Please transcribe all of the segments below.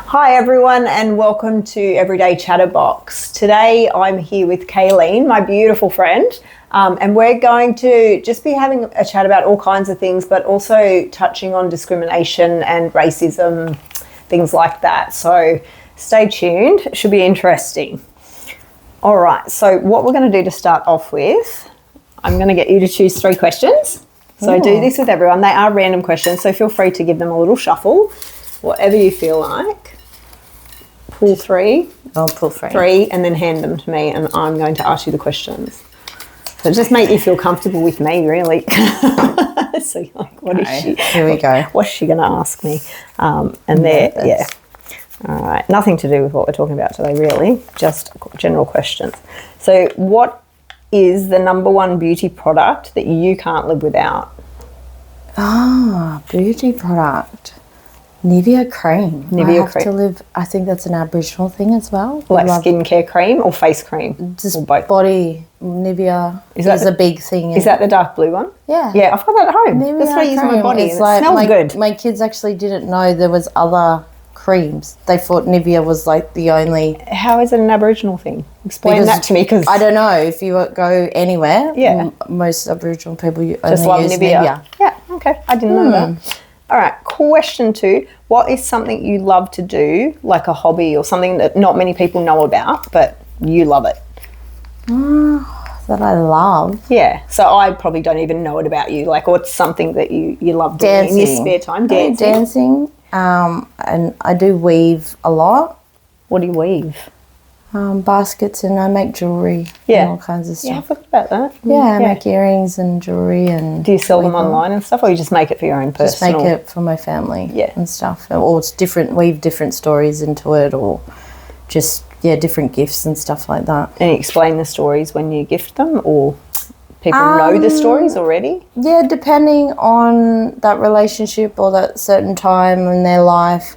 Hi everyone and welcome to Everyday Chatterbox. Today I'm here with Kayeleen, my beautiful friend, and we're going to just be having a chat about all kinds of things, but also touching on discrimination and racism, things like that. So stay tuned, it should be interesting. All right, so what we're going to do to start off with, I'm going to get you to choose 3 questions. So I do this with everyone. They are random questions, so feel free to give them a little shuffle, whatever you feel like. Pull 3. I'll pull 3. 3 and then hand them to me and I'm going to ask you the questions. So just make you feel comfortable with me, really. So you're like, what is she? Here we go. What's she going to ask me? And there, yeah. All right. Nothing to do with what we're talking about today, really. Just general questions. So what is the number 1 beauty product that you can't live without? Beauty product. Nivea cream. Nivea cream. I think that's an Aboriginal thing as well. Like skincare cream or face cream? Just or both? Body. Nivea is a big thing. Is that the dark blue one? Yeah. Yeah, I've got that at home. Nivea That's what I use on my body. It's and it smells good. My kids actually didn't know there was other creams. They thought Nivea was like the only... How is it an Aboriginal thing? Explain that to me, because I don't know. If you go anywhere, most Aboriginal people just only love use Nivea. Yeah, okay. I didn't know that. All right, question 2. What is something you love to do, like a hobby or something that not many people know about, but you love it? That I love? Yeah, so I probably don't even know it about you. Like, what's something that you love doing in your spare time? Dancing. And I do weave a lot. What do you weave? Baskets, and I make jewellery and all kinds of stuff. Yeah, I forgot about that. I make earrings and jewellery. And do you sell them online and stuff, or you just make it for your own personal? Just make it for my family and stuff. Or it's weave different stories into it, or just, different gifts and stuff like that. And you explain the stories when you gift them, or people know the stories already? Yeah, depending on that relationship or that certain time in their life,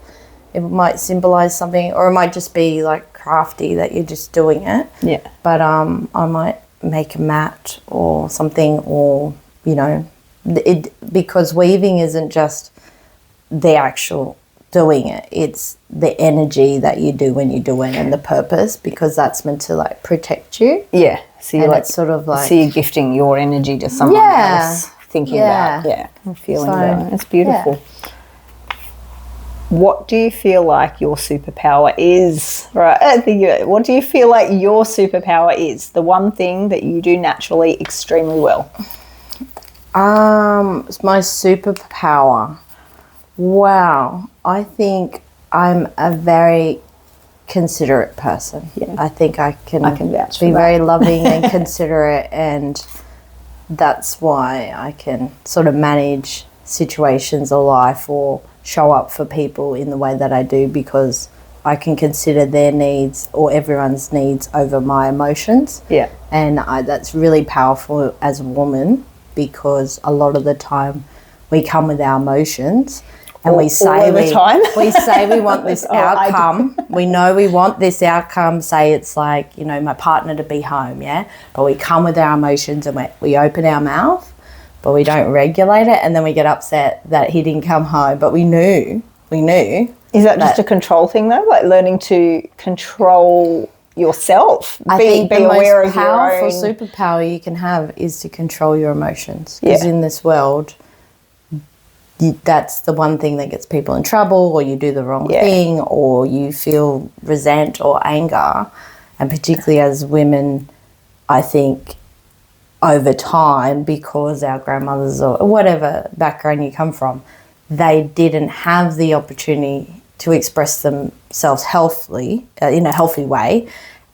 it might symbolise something, or it might just be like crafty that you're just doing it. Yeah. But I might make a mat or something, or, because weaving isn't just the actual doing it, it's the energy that you do when you do it and the purpose, because that's meant to like protect you. Yeah. So you're it's sort of like... So you're gifting your energy to someone else, thinking about, feeling about it. It's beautiful. Yeah. What do you feel like your superpower is? Right. What do you feel like your superpower is? The one thing that you do naturally extremely well. It's my superpower. Wow. I think I'm a very considerate person. Yeah. I think I can vouch for be that. very loving and considerate, and that's why I can sort of manage situations of life or show up for people in the way that I do, because I can consider their needs or everyone's needs over my emotions. Yeah. And that's really powerful as a woman, because a lot of the time we come with our emotions and we say we want this outcome. We know we want this outcome. Say it's like, my partner to be home, but we come with our emotions and we open our mouth, but we don't regulate it, and then we get upset that he didn't come home. But we knew. Is that just a control thing, though? Like learning to control yourself? I think the most powerful superpower you can have is to control your emotions. Because in this world, that's the one thing that gets people in trouble, or you do the wrong thing, or you feel resent or anger. And particularly as women, I think over time, because our grandmothers or whatever background you come from, they didn't have the opportunity to express themselves healthily, in a healthy way,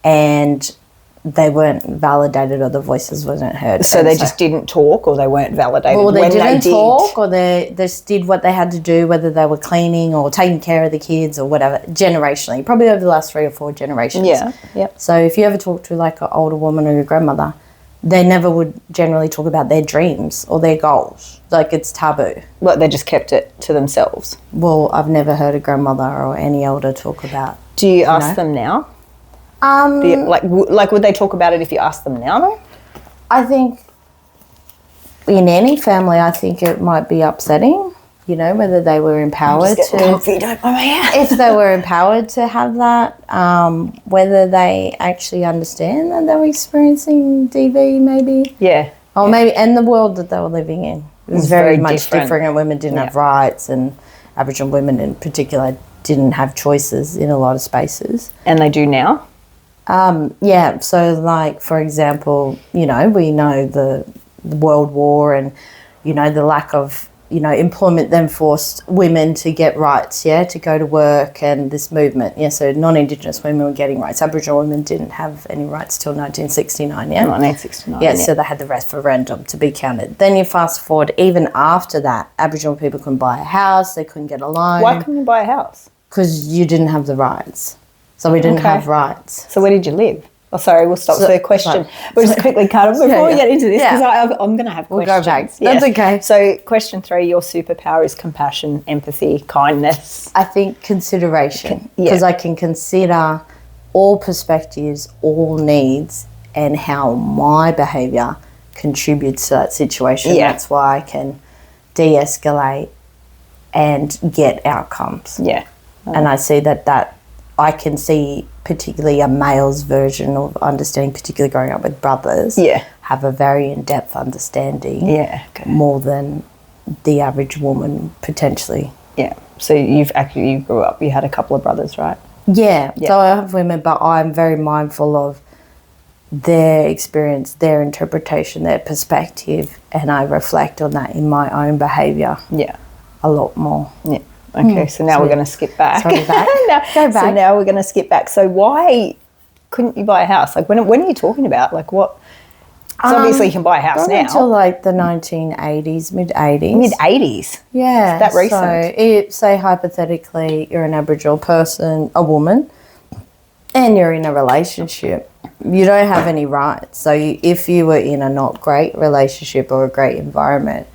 and they weren't validated, or the voices wasn't heard. So they just didn't talk, or they weren't validated when they did. talk, or they just did what they had to do, whether they were cleaning or taking care of the kids or whatever, generationally, probably over the last 3 or 4 generations. Yeah, yeah. So if you ever talk to like an older woman or your grandmother, they never would generally talk about their dreams or their goals. Like, it's taboo. Well, they just kept it to themselves. Well, I've never heard a grandmother or any elder talk about. Do you ask them now? Would they talk about it if you asked them now, though? I think in any family, I think it might be upsetting. whether they were empowered if they were empowered to have that, whether they actually understand that they were experiencing DV maybe. Yeah. Or maybe, and the world that they were living in. It was very much different, and women didn't have rights, and Aboriginal women in particular didn't have choices in a lot of spaces. And they do now? So like, for example, we know the World War and, the lack of, employment then forced women to get rights, to go to work, and this movement. So non-Indigenous women were getting rights. Aboriginal women didn't have any rights till 1969, 1969, so they had the referendum to be counted. Then you fast forward, even after that, Aboriginal people couldn't buy a house, they couldn't get a loan. Why couldn't you buy a house? Because you didn't have the rights. So we didn't have rights. So where did you live? Oh, sorry, we'll stop for the question. We'll just quickly cut it before we get into this, because I'm going to have questions. We'll go back. That's okay. So question 3, your superpower is compassion, empathy, kindness. I think consideration, because I can consider all perspectives, all needs, and how my behaviour contributes to that situation. Yeah. That's why I can de-escalate and get outcomes. Yeah. And I see that I can see particularly a male's version of understanding, particularly growing up with brothers, have a very in-depth understanding, more than the average woman potentially. Yeah. So you grew up, you had a couple of brothers, right? Yeah. So I have women, but I'm very mindful of their experience, their interpretation, their perspective, and I reflect on that in my own behaviour a lot more. Yeah. Okay, so now we're going to skip back. Sorry, Go back. So now we're going to skip back. So why couldn't you buy a house? Like, when are you talking about? Like, what? So obviously you can buy a house now. Until like the 1980s, mid-80s. Mid-80s? Yeah. Is that recent? So say hypothetically you're an Aboriginal person, a woman, and you're in a relationship. You don't have any rights. So if you were in a not great relationship or a great environment,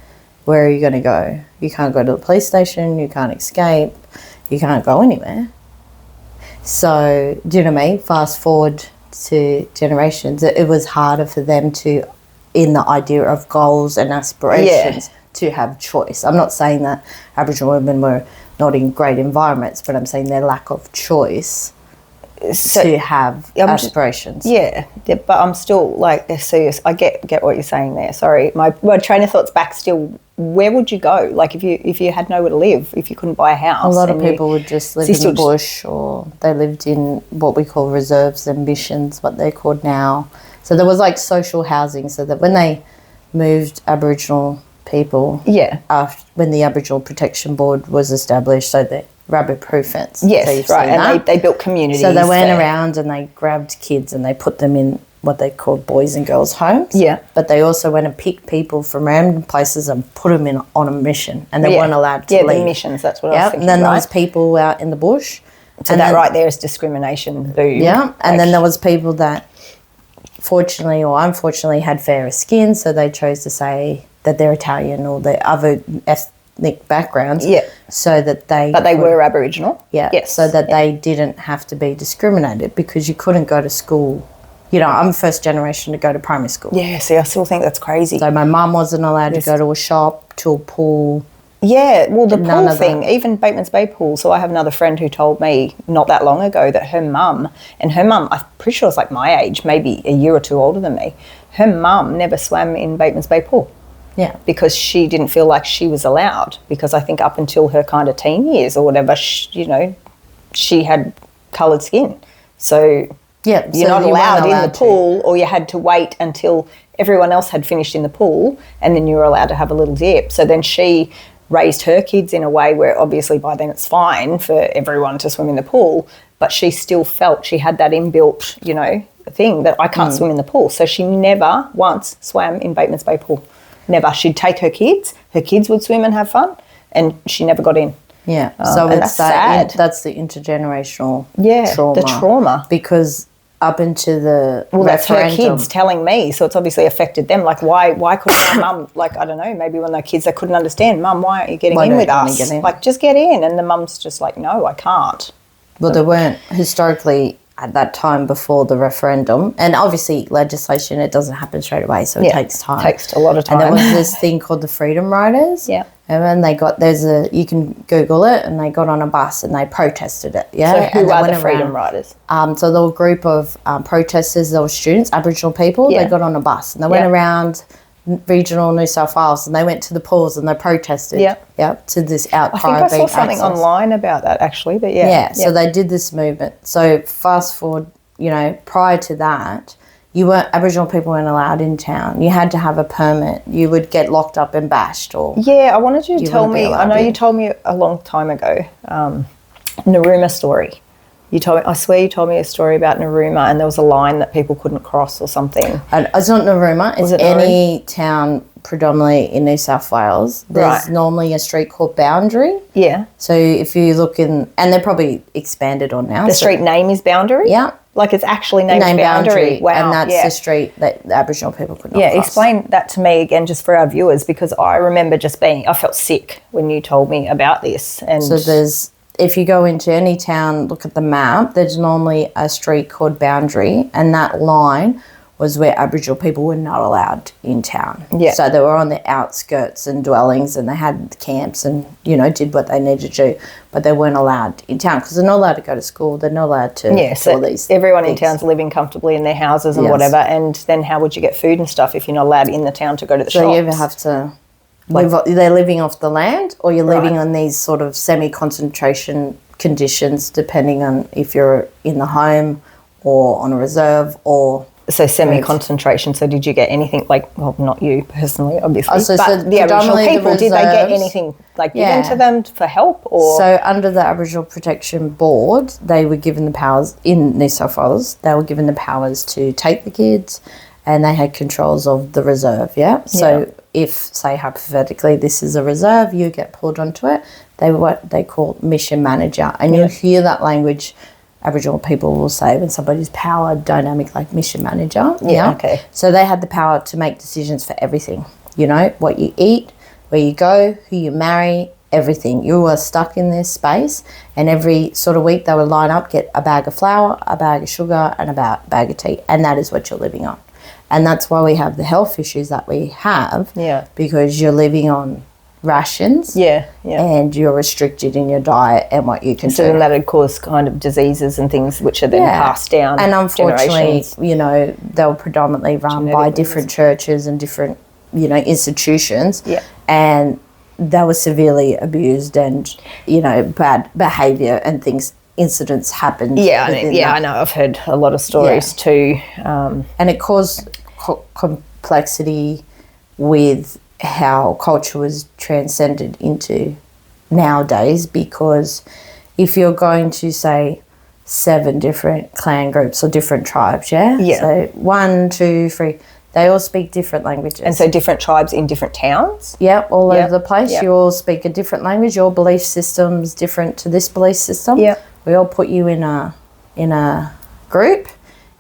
where are you going to go? You can't go to the police station, you can't escape, you can't go anywhere. So, do you know what I mean? Fast forward to generations, it was harder for them to, in the idea of goals and aspirations, to have choice. I'm not saying that Aboriginal women were not in great environments, but I'm saying their lack of choice to have aspirations. But I'm still like, serious. I get what you're saying there. Sorry, my train of thought's back still. Where would you go? Like if you had nowhere to live, if you couldn't buy a house? A lot of people would just live in the bush, or they lived in what we call reserves and missions, what they're called now. So there was like social housing, so that when they moved Aboriginal people, when the Aboriginal Protection Board was established, so the rabbit-proof fence. Yes, right, and they built communities. So they went around and they grabbed kids and they put them in what they called boys and girls homes. Yeah. But they also went and picked people from random places and put them in on a mission, and they weren't allowed to leave. Yeah, the missions, that's what I was thinking. And then there was people out in the bush. So that right there is discrimination. Boom. Yeah, and then there was people that fortunately or unfortunately had fairer skin, so they chose to say that they're Italian or the other ethnic backgrounds. Yeah. So that they... But they were Aboriginal. Yeah. Yes. So that they didn't have to be discriminated, because you couldn't go to school. I'm first generation to go to primary school. Yeah, see, I still think that's crazy. So my mum wasn't allowed to go to a shop, to a pool. Yeah, well, the pool thing, even Bateman's Bay Pool. So I have another friend who told me not that long ago that her mum, I'm pretty sure it's like my age, maybe a year or two older than me, her mum never swam in Bateman's Bay Pool. Yeah. Because she didn't feel like she was allowed, because I think up until her kind of teen years or whatever, she had coloured skin. So... Yeah, you're not allowed in the pool, or you had to wait until everyone else had finished in the pool, and then you were allowed to have a little dip. So then she raised her kids in a way where obviously by then it's fine for everyone to swim in the pool, but she still felt she had that inbuilt, thing that I can't swim in the pool. So she never once swam in Bateman's Bay Pool. Never. She'd take her kids would swim and have fun, and she never got in. Yeah, so it's that's sad. That's the intergenerational trauma. The trauma. Because up into the that's her kids telling me, so it's obviously affected them. Like, why couldn't my mum, like, I don't know, maybe when they're kids they couldn't understand, Mum, why aren't you getting in with us? Like, just get in. And the mum's just like, no, I can't. Well, there weren't historically at that time before the referendum, and obviously legislation, it doesn't happen straight away, so it takes time. It takes a lot of time. And there was this thing called the Freedom Riders. Yeah. And then you can Google it, and they got on a bus and they protested it. Yeah. So who are the Freedom Riders? So there were a group of protesters, there were students, Aboriginal people. They got on a bus and they went around regional New South Wales, and they went to the pools and they protested. To this outcry. I think I saw something online about that actually, but so they did this movement. So fast forward, prior to that, Aboriginal people weren't allowed in town. You had to have a permit. You would get locked up and bashed. Or I wanted you to tell me. I know you told me a long time ago, Narooma story. I swear you told me a story about Narooma, and there was a line that people couldn't cross or something. And it's not Narooma. It's any town predominantly in New South Wales. There's normally a street called Boundary. Yeah. So if you look and they're probably expanded on now. The street name is Boundary? Yeah. Like it's actually named Boundary. Wow. And that's the street that the Aboriginal people could not cross. Explain that to me again just for our viewers, because I remember I felt sick when you told me about this. And so if you go into any town, look at the map, there's normally a street called Boundary, and that line was where Aboriginal people were not allowed in town. Yeah. So they were on the outskirts and dwellings, and they had camps and, did what they needed to do, but they weren't allowed in town because they're not allowed to go to school. They're not allowed to do all these everyone things. In town's living comfortably in their houses and whatever, and then how would you get food and stuff if you're not allowed in the town to go to the shops? So you either have to... they're living off the land, or you're living on these sort of semi-concentration conditions, depending on if you're in the home or on a reserve or... So semi-concentration. So did you get anything not you personally, obviously, but the Aboriginal people, did they get anything given to them for help? Or so under the Aboriginal Protection Board, they were given the powers in New South Wales. They were given the powers to take the kids, and they had controls of the reserve. So if, say, hypothetically, this is a reserve, you get pulled onto it. They were what they call mission manager, and you'll hear that language. Aboriginal people will say when somebody's power dynamic, like mission manager. Okay. So they had the power to make decisions for everything. What you eat, where you go, who you marry, everything. You were stuck in this space, and every sort of week they would line up, get a bag of flour, a bag of sugar, and a bag of tea, and that is what you're living on. And that's why we have the health issues that we have. Because you're living on rations. And you're restricted in your diet and what you can do. So then that would cause kind of diseases and things which are then passed down. And unfortunately, they were predominantly run by different churches and different, institutions. And they were severely abused, and, bad behaviour and incidents happened. I know. I've heard a lot of stories too. And it caused complexity with how culture was transcended into nowadays, because if you're going to say 7 different clan groups or different tribes, so 1, 2, 3, they all speak different languages. And so different tribes in different towns? All over the place. You all speak a different language. Your belief system's different to this belief system. We all put you in a group.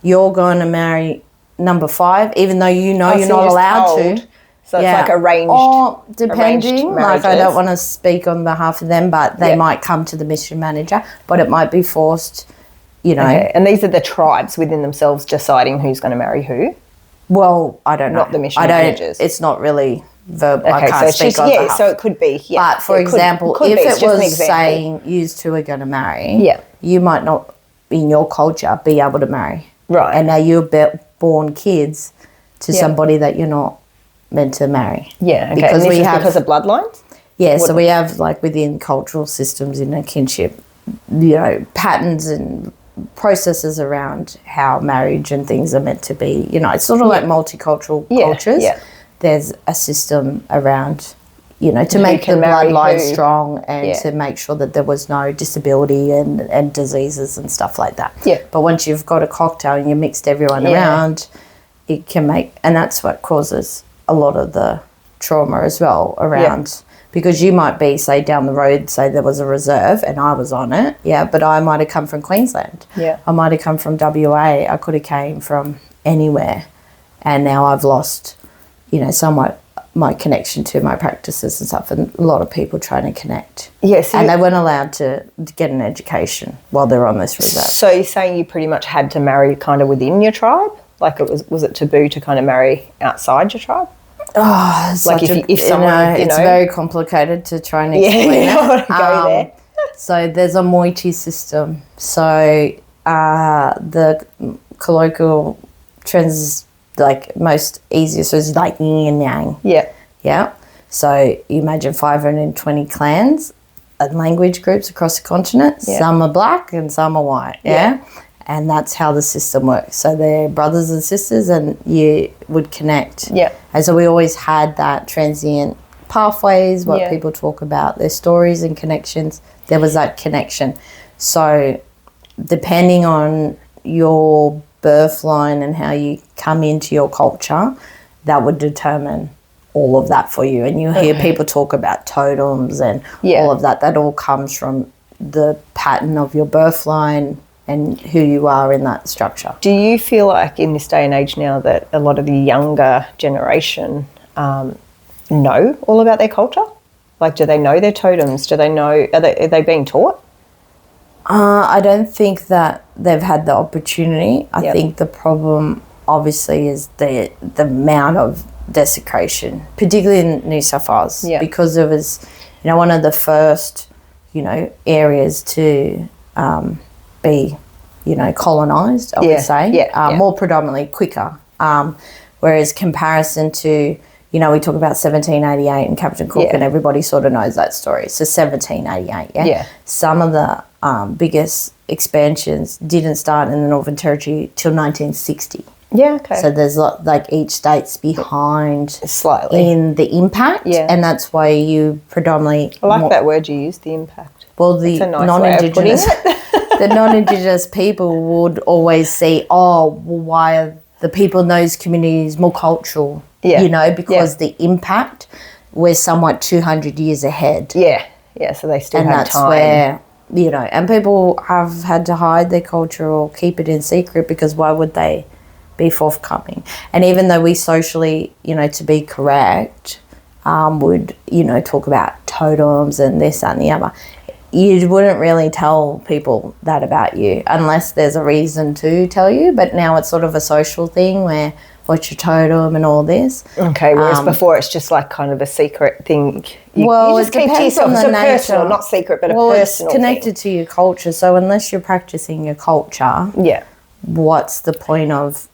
You're going to marry number 5, even though you're not allowed to. So it's like arranged. Or depending, arranged I don't want to speak on behalf of them, but they might come to the mission manager, but it might be forced, Okay. And these are the tribes within themselves deciding who's going to marry who? Well, I don't know. Not the mission managers. It's not really verbal. Okay, I can't speak on behalf. So it could be. But for example, if it was saying you 2 are going to marry, you might not, in your culture, be able to marry. Right. And now you're born kids to somebody that you're not meant to marry. Okay. Because because of bloodlines? So we have, within cultural systems in a kinship, patterns and processes around how marriage and things are meant to be. It's sort of like multicultural cultures. There's a system around, to make the bloodline strong and to make sure that there was no disability and diseases and stuff like that. But once you've got a cocktail and you mixed everyone around, it can make, and that's what causes a lot of the trauma as well around, because you might be, say, down the road, say there was a reserve and I was on it, but I might have come from Queensland. I might have come from WA. I could have came from anywhere, and now I've lost, somewhat my connection to my practices and stuff, and a lot of people trying to connect. And they weren't allowed to get an education while they're on this reserve. So you're saying you pretty much had to marry kind of within your tribe? Was it taboo to kind of marry outside your tribe? Like if someone, it's very complicated to try and explain it. Go there. So there's a moiety system. So the colloquial most easiest is like yin and yang. Yeah. Yeah. So you imagine 520 clans and language groups across the continent. Yeah. Some are black and some are white. Yeah. And that's how the system works. So they're brothers and sisters and you would connect. Yeah. And so we always had that transient pathways, what people talk about, their stories and connections. There was that connection. So depending on your birth line and how you come into your culture, that would determine all of that for you. And you hear people talk about totems and all of that. That all comes from the pattern of your birth line and who you are in that structure. Do you feel like in this day and age now that a lot of the younger generation know all about their culture? Like, do they know their totems? Do they know, are they being taught? I don't think that they've had the opportunity. I think the problem obviously is the amount of desecration, particularly in New South Wales, because it was, one of the first, areas to be, colonised, I would say, more predominantly quicker. Whereas comparison to, we talk about 1788 and Captain Cook and everybody sort of knows that story. So 1788, Some of the biggest expansions didn't start in the Northern Territory till 1960. Yeah, okay. So there's each state's behind slightly in the impact, and that's why you predominantly. I like that word you used, the impact. Well, the non-Indigenous, the non-Indigenous people would always say, why are the people in those communities more cultural? Because the impact, we're somewhat 200 years ahead. Yeah, so they still have time. And that's where, and people have had to hide their culture or keep it in secret because why would they be forthcoming? And even though we socially, to be correct, would, talk about totems and this, that and the other, you wouldn't really tell people that about you unless there's a reason to tell you. But now it's sort of a social thing where what's your totem and all this. Okay, whereas before it's just like kind of a secret thing. You just it depends on the nature. Personal, not secret, but a personal it's connected to your culture. So unless you're practicing your culture, what's the point of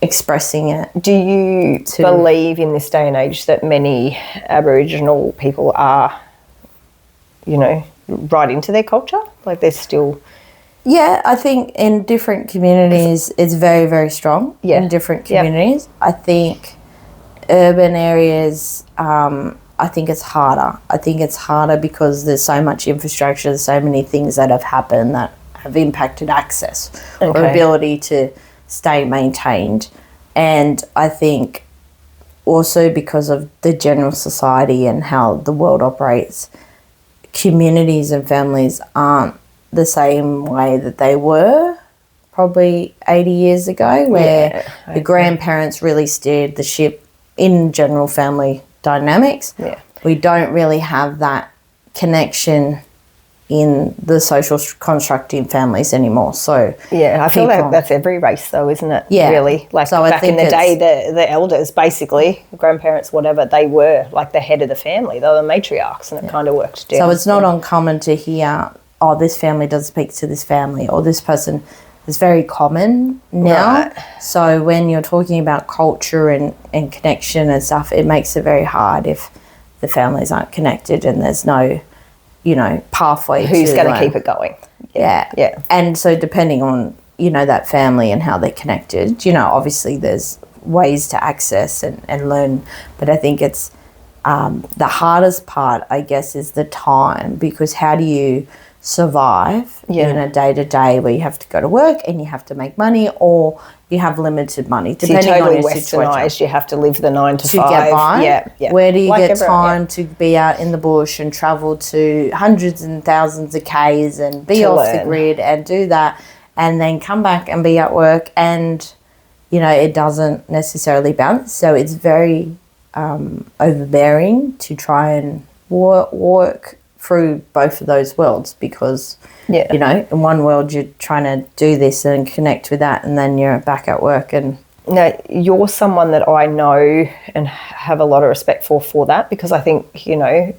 expressing it? Do you believe in this day and age that many Aboriginal people are, right into their culture? Like they're still... Yeah, I think in different communities it's very, very strong in different communities. I think urban areas, I think it's harder. I think it's harder because there's so much infrastructure, there's so many things that have happened that have impacted access or ability to stay maintained. And I think also because of the general society and how the world operates, communities and families aren't the same way that they were probably 80 years ago, where the grandparents really steered the ship in general family dynamics. Yeah. We don't really have that connection in the social construct in families anymore. So I feel like that's every race though, isn't it? Yeah. Really. Like so back in the day, the elders, basically, grandparents, whatever, they were like the head of the family. They were the matriarchs and it kind of worked down. So it's not uncommon to hear, this family doesn't speak to this family or this person. It's very common now. Right. So when you're talking about culture and connection and stuff, it makes it very hard if the families aren't connected and there's no, pathway. Who's going to keep it going? Yeah. And so depending on, that family and how they're connected, obviously there's ways to access and learn. But I think it's the hardest part, I guess, is the time, because how do you survive in a day-to-day where you have to go to work and you have to make money or you have limited money, depending on your situation. You have to live the 9 to 5. Get by. Yeah. Where do you get time to be out in the bush and travel to hundreds and thousands of Ks and be off the grid and do that and then come back and be at work and, it doesn't necessarily balance. So it's very overbearing to try and work through both of those worlds because, in one world you're trying to do this and connect with that and then you're back at work and Now, you're someone that I know and have a lot of respect for that, because I think, you know,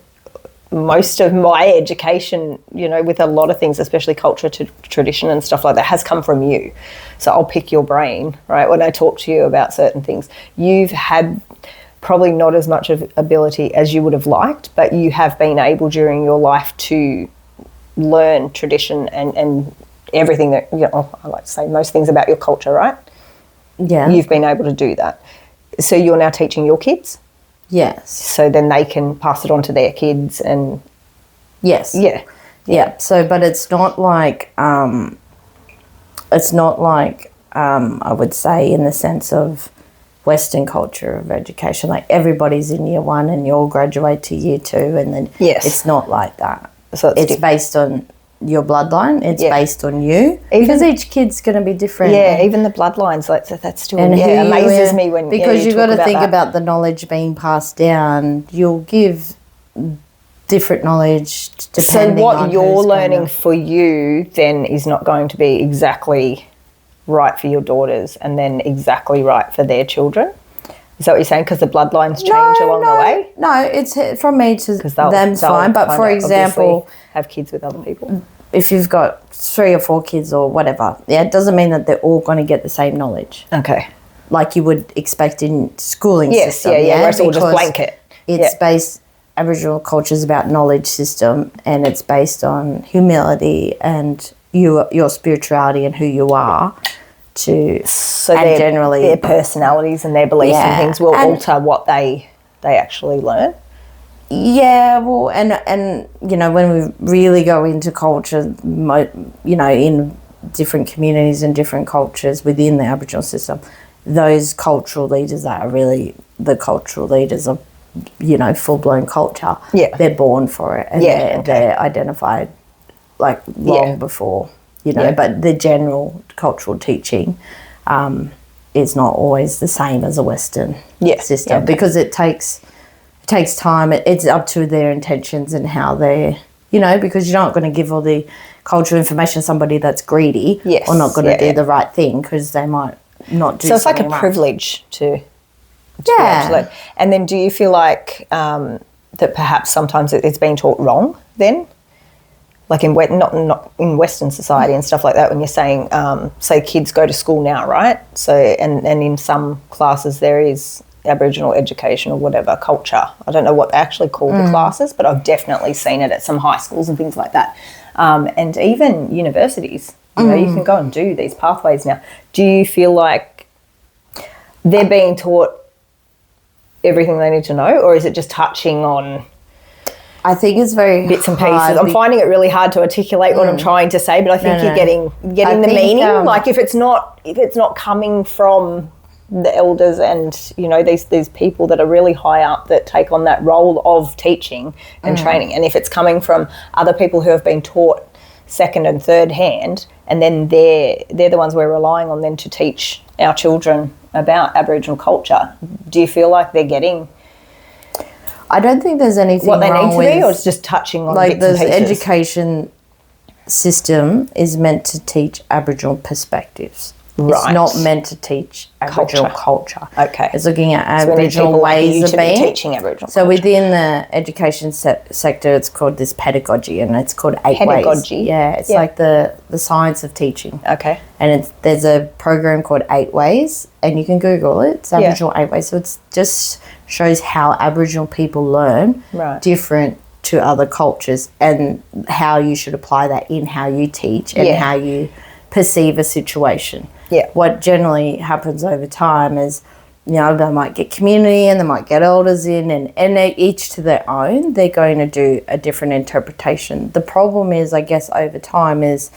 most of my education, you know, with a lot of things, especially culture, tradition and stuff like that, has come from you. So I'll pick your brain, right, when I talk to you about certain things. You've had probably not as much of ability as you would have liked, but you have been able during your life to learn tradition and everything that, you know, I like to say most things about your culture, right? Yeah. You've been able to do that. So you're now teaching your kids? Yes. So then they can pass it on to their kids and... Yes. Yeah. So, but it's not like, I would say in the sense of Western culture of education, like everybody's in year 1 and you all graduate to year 2, and then it's not like that. So it's based on your bloodline. It's based on you, because each kid's going to be different. Yeah, even the bloodlines, like that's still amazes me when because you've got to think that. about the knowledge being passed down. You'll give different knowledge depending on. So what you're learning for you then is not going to be exactly right for your daughters, and then exactly right for their children. Is that what you're saying? Because the bloodlines change along the way? No, it's from me to them's fine. But for example, have kids with other people. If you've got 3 or 4 kids or whatever, it doesn't mean that they're all going to get the same knowledge. Okay. Like you would expect in schooling system. Where it's all just blanket. It's based, Aboriginal culture is about knowledge system, and it's based on humility and your spirituality and who you are. So generally their personalities and their beliefs and things will alter what they actually learn. Yeah, well, and you know, when we really go into culture, you know, in different communities and different cultures within the Aboriginal system, those cultural leaders are really the cultural leaders of, you know, full-blown culture. Yeah. They're born for it, and they're identified like long before, you know, but the general cultural teaching is not always the same as a Western system because it takes time. It's up to their intentions and how they're, you know, because you're not going to give all the cultural information to somebody that's greedy or not going to do the right thing, because they might not do something. So it's like a privilege to actually. And then do you feel like that perhaps sometimes it's being taught wrong then? Like in not in Western society and stuff like that, when you're saying, say kids go to school now, right? So and in some classes there is Aboriginal education or whatever, culture. I don't know what they actually call the classes, but I've definitely seen it at some high schools and things like that. And even universities, you know, you can go and do these pathways now. Do you feel like they're being taught everything they need to know, or is it just touching on... I think it's very bits and pieces. I'm finding it really hard to articulate what I'm trying to say, but I think you're getting the meaning. Like if it's not coming from the elders and, you know, these people that are really high up that take on that role of teaching and training, and if it's coming from other people who have been taught second and third hand, and then they're the ones we're relying on then to teach our children about Aboriginal culture, do you feel like they're getting... I don't think there's anything what they wrong need to with, be, or it's just touching on like bits and pieces? The education system is meant to teach Aboriginal perspectives. Right. It's not meant to teach Aboriginal culture. Okay. It's looking at Aboriginal ways of being. Teaching Aboriginal culture. Within the education sector, it's called this pedagogy, and it's called 8 Ways. Pedagogy? Yeah, it's like the science of teaching. Okay. And there's a program called 8 Ways, and you can Google it. It's Aboriginal 8 Ways. So it's just shows how Aboriginal people learn different to other cultures, and how you should apply that in how you teach and how you perceive a situation. Yeah. What generally happens over time is, you know, they might get community and they might get elders in, and they each to their own, they're going to do a different interpretation. The problem is, I guess, over time is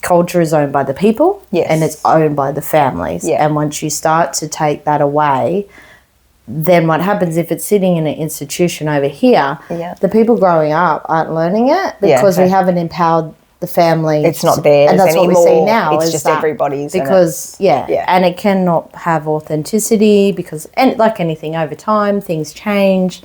culture is owned by the people and it's owned by the families. Yeah. And once you start to take that away, then what happens if it's sitting in an institution over here, the people growing up aren't learning it because we haven't empowered the family. It's not theirs and that's anymore. What we see now. It's just everybody's. Because, and it cannot have authenticity because, and like anything over time, things change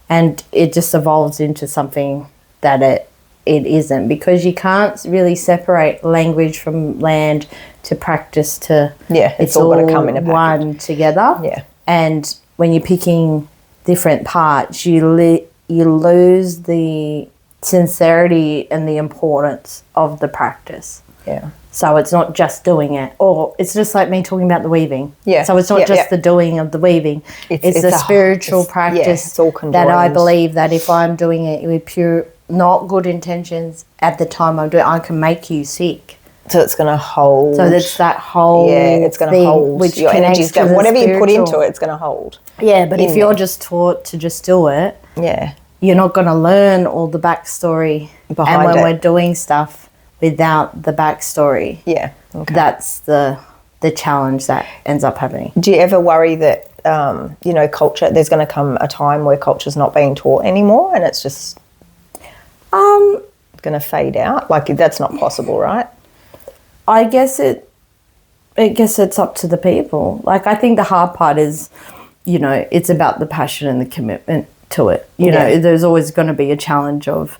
and it just evolves into something that it it isn't, because you can't really separate language from land to practice to... Yeah, it's all got to come in a package. One together. Yeah. And when you're picking different parts, you lose the sincerity and the importance of the practice. Yeah. So it's not just doing it, or it's just like me talking about the weaving. Yeah. So it's not just the doing of the weaving. It's the spiritual practice it's all conjoined. that I believe that if I'm doing it with pure, not good intentions at the time I'm doing it, I can make you sick. So it's going to hold. So that's that whole it's going to hold. Which your energy's going, whatever you put into it, it's going to hold. Yeah, but if you're just taught to just do it, you're not going to learn all the backstory behind it. And when we're doing stuff without the backstory, that's the challenge that ends up happening. Do you ever worry that culture? There's going to come a time where culture's not being taught anymore, and it's just going to fade out. Like, that's not possible, right? I guess it's up to the people. Like, I think the hard part is, it's about the passion and the commitment to it. You know, there's always going to be a challenge of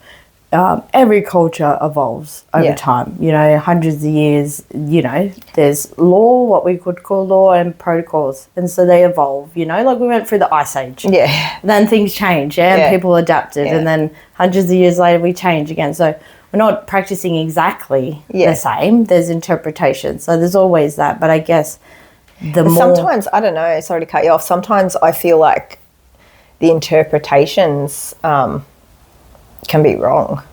every culture evolves over time. Hundreds of years, there's law, what we could call law, and protocols. And so they evolve, like we went through the Ice Age. Yeah. Then things change, and people adapted. And then hundreds of years later, we change again. So we're not practicing exactly the same. There's interpretation. So there's always that. But I guess sometimes, I don't know, sorry to cut you off, sometimes I feel like the interpretations can be wrong.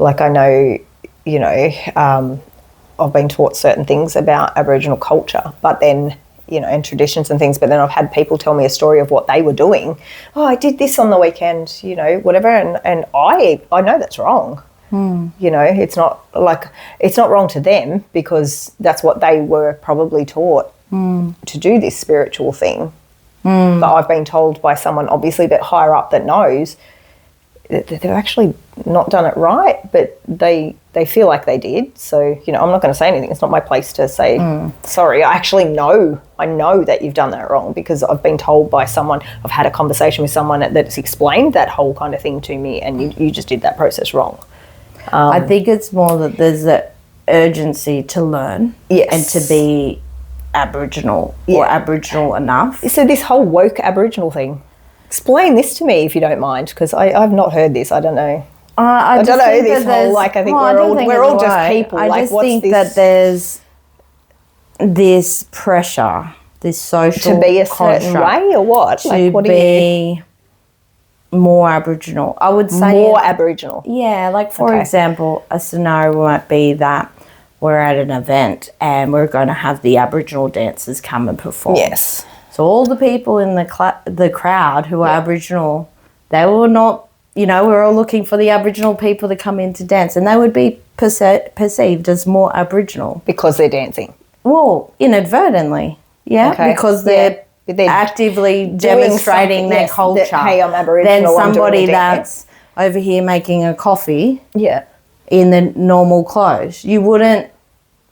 Like, I know, I've been taught certain things about Aboriginal culture, but then, and traditions and things, but then I've had people tell me a story of what they were doing. Oh, I did this on the weekend, whatever, and I know that's wrong. It's not wrong to them because that's what they were probably taught to do, this spiritual thing. But I've been told by someone obviously a bit higher up that knows that they've actually not done it right, but they feel like they did. So, I'm not going to say anything. It's not my place to say, sorry, I know that you've done that wrong, because I've been told by someone, I've had a conversation with someone that's explained that whole kind of thing to me, and you just did that process wrong. I think it's more that there's an urgency to learn and to be Aboriginal or Aboriginal enough. So this whole woke Aboriginal thing, explain this to me if you don't mind, because I've not heard this. I don't know. I don't know this whole, I think we're all just people. I just think that there's this pressure, this social to be a certain way, or what? To be more Aboriginal. I would say more Aboriginal. Yeah, like for example, a scenario might be that we're at an event and we're going to have the Aboriginal dancers come and perform. Yes. So all the people in the crowd who are Aboriginal, they were not, we're all looking for the Aboriginal people to come in to dance, and they would be perceived as more Aboriginal. Because they're dancing? Well, inadvertently, because they're actively demonstrating their culture. That, hey, I'm Aboriginal. Then somebody that's over here making a coffee in the normal clothes, you wouldn't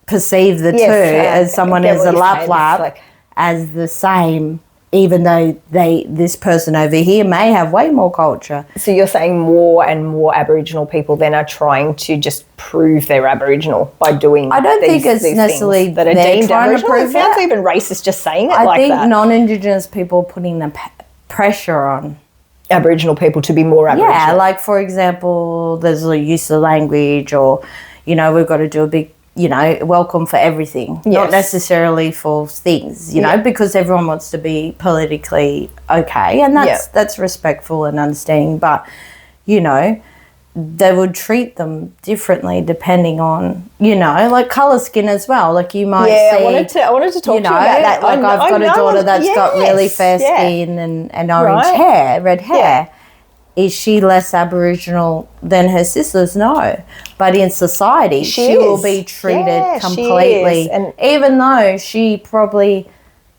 perceive the two as someone as a lap as the same, even though this person over here may have way more culture. So you're saying more and more Aboriginal people then are trying to just prove they're Aboriginal by doing I don't think it's necessarily that are deemed Aboriginal. It sounds even racist just saying it like that. I think non-Indigenous people putting the pressure on Aboriginal people to be more Aboriginal. Yeah, like for example, there's a use of language, or, we've got to do a big, welcome for everything, not necessarily for things, because everyone wants to be politically okay, and that's respectful and understanding, but, they would treat them differently depending on, like colour skin as well. Like you might see... I wanted to talk to you about that. Like I've got a daughter that's got really fair skin and orange hair, red hair. Yeah. Is she less Aboriginal than her sisters? No. But in society, she will be treated completely. And even though she probably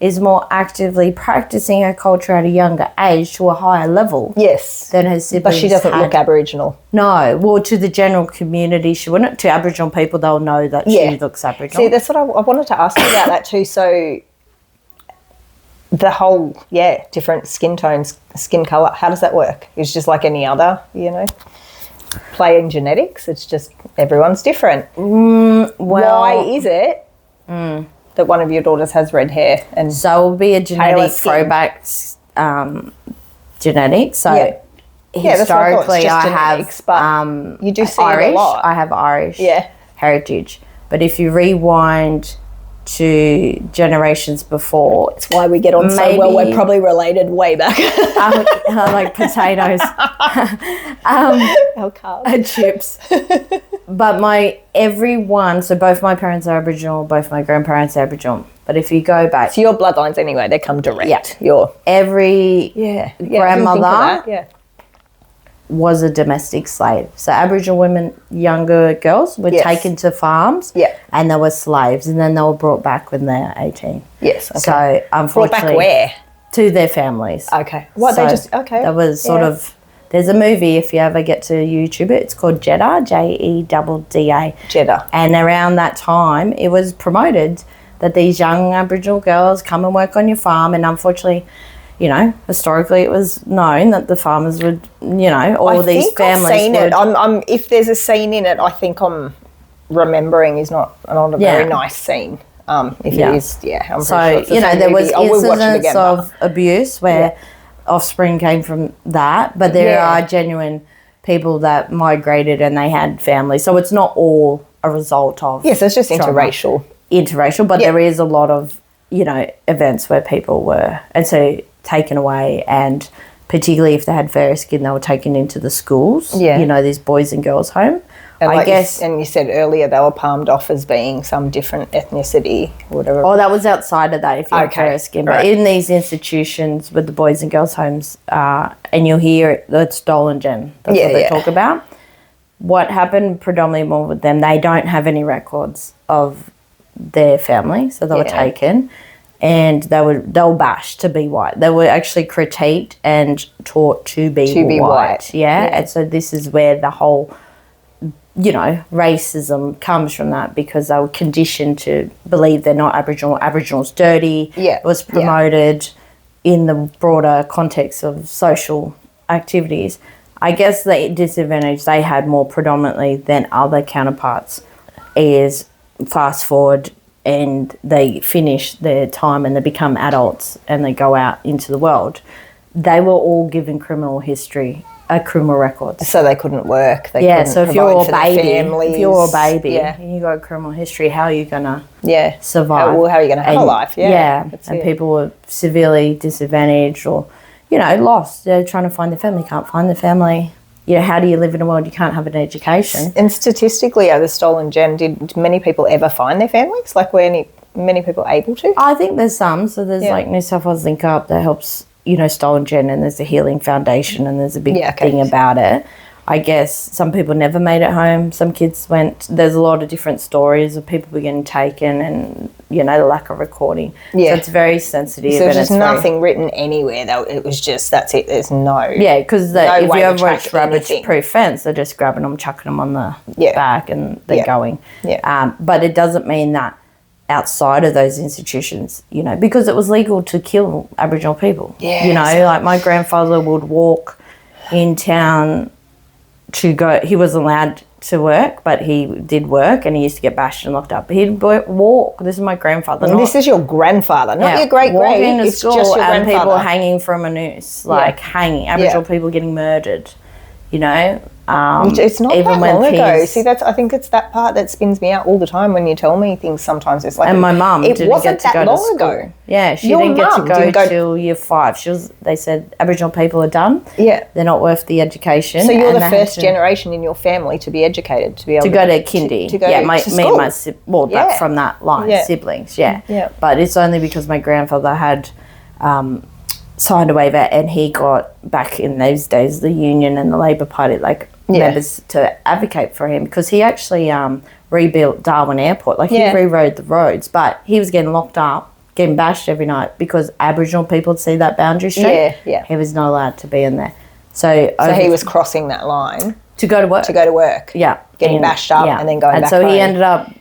is more actively practicing her culture at a younger age to a higher level than her siblings. But she doesn't look Aboriginal. No. Well, to the general community, she wouldn't. To Aboriginal people, they'll know that she looks Aboriginal. See, that's what I wanted to ask you about that too. So the whole, different skin tones, skin colour, how does that work? It's just like any other, play in genetics? It's just everyone's different. Why is it that one of your daughters has red hair? And so it will be a genetic throwback genetic. So historically I have but you do see Irish. it a lot. I have Irish heritage. But if you rewind to generations before, it's why we get on so well. We're probably related way back. Like potatoes, and chips. But so both my parents are Aboriginal, both my grandparents are Aboriginal. But if you go back, so your bloodlines anyway, they come direct. Yeah, every grandmother was a domestic slave. So Aboriginal women, younger girls, were taken to farms and they were slaves, and then they were brought back when they were 18. Yes. Okay. So unfortunately... Brought back where? To their families. Okay. What, so that was sort of... There's a movie, if you ever get to YouTube it, it's called Jeddah, Jedda. Jeddah. And around that time, it was promoted that these young Aboriginal girls come and work on your farm, and unfortunately... historically it was known that the farmers would, all these families I've seen it. If there's a scene in it, I think I'm remembering is not a very nice scene. If it is, I'm pretty sure. There was incidents of abuse where offspring came from that, but there are genuine people that migrated and they had families. So it's not all a result of it's just interracial. But there is a lot of, events where people were, and so taken away, and particularly if they had fair skin, they were taken into the schools, these boys and girls home. And and you said earlier they were palmed off as being some different ethnicity or whatever. Oh, that was outside of that if you had fair skin. But in these institutions with the boys and girls homes, and you'll hear the stolen gem, that's what they talk about. What happened predominantly more with them, they don't have any records of their family, so they were taken. And they were bashed to be white. They were actually critiqued and taught to be white. Yeah? And so this is where the whole, racism comes from, that, because they were conditioned to believe they're not Aboriginal. Aboriginal's dirty. It was promoted in the broader context of social activities. I guess the disadvantage they had more predominantly than other counterparts is fast forward and they finish their time and they become adults and they go out into the world, they were all given criminal records. So they couldn't work. So if you're a baby and you got criminal history, how are you going to survive? How are you going to have a life? And people were severely disadvantaged or, lost. They're trying to find their family, can't find their family. How do you live in a world you can't have an education? And statistically, the stolen gem, did many people ever find their families? Like, were many people able to? I think there's some. So there's like New South Wales Link Up that helps, stolen gem, and there's a healing foundation, and there's a big thing about it. I guess some people never made it home. Some kids went. There's a lot of different stories of people getting taken, and the lack of recording. So it's very sensitive. So there's nothing written anywhere. Though it was just that's it. There's no. Because if you ever watch Rubbish Proof Fence, they're just grabbing them, chucking them on the back, and they're going. But it doesn't mean that outside of those institutions, because it was legal to kill Aboriginal people. Like my grandfather would walk in town to go. He wasn't allowed to work, but he did work, and he used to get bashed and locked up. He'd walk. This is my grandfather. And this is your grandfather, not your great-great. It's school just your and people hanging from a noose, hanging. Aboriginal people getting murdered. It's not even that long ago. See, I think it's that part that spins me out all the time when you tell me things. Sometimes it's like, and my mum didn't get to go to school. Ago. Yeah, she didn't get to go till year 5. They said Aboriginal people are done. Yeah, they're not worth the education. So you're the first generation in your family to be educated, to be able to go to kindy. To go from that line, siblings. Yeah, but it's only because my grandfather had. Signed a waiver, and he got back in those days the Union and the Labor Party members to advocate for him, because he actually rebuilt Darwin Airport. He rewrote the roads, but he was getting locked up, getting bashed every night because Aboriginal people see that boundary street. He was not allowed to be in there. So he was crossing that line to go to work. Getting bashed up and then going back home. And so he ended up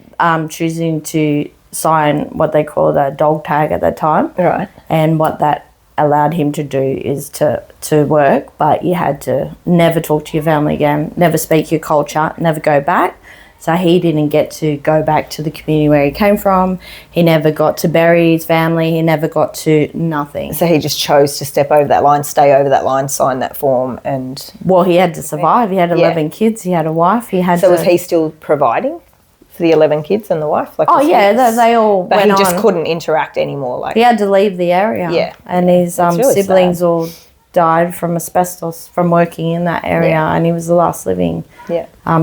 choosing to sign what they called a dog tag at that time. Right. And what that allowed him to do is to work, but you had to never talk to your family again, never speak your culture, never go back. So he didn't get to go back to the community where he came from. He never got to bury his family. He never got to nothing. So he just chose to step over that line, stay over that line, sign that form, and... Well, he had to survive. He had 11 kids. He had a wife. So was he still providing for the 11 kids and the wife? Like, they all but went he just on. Couldn't interact anymore. Like, he had to leave the area. Yeah. And his really siblings sad. all died from asbestos from working in that area, and he was the last living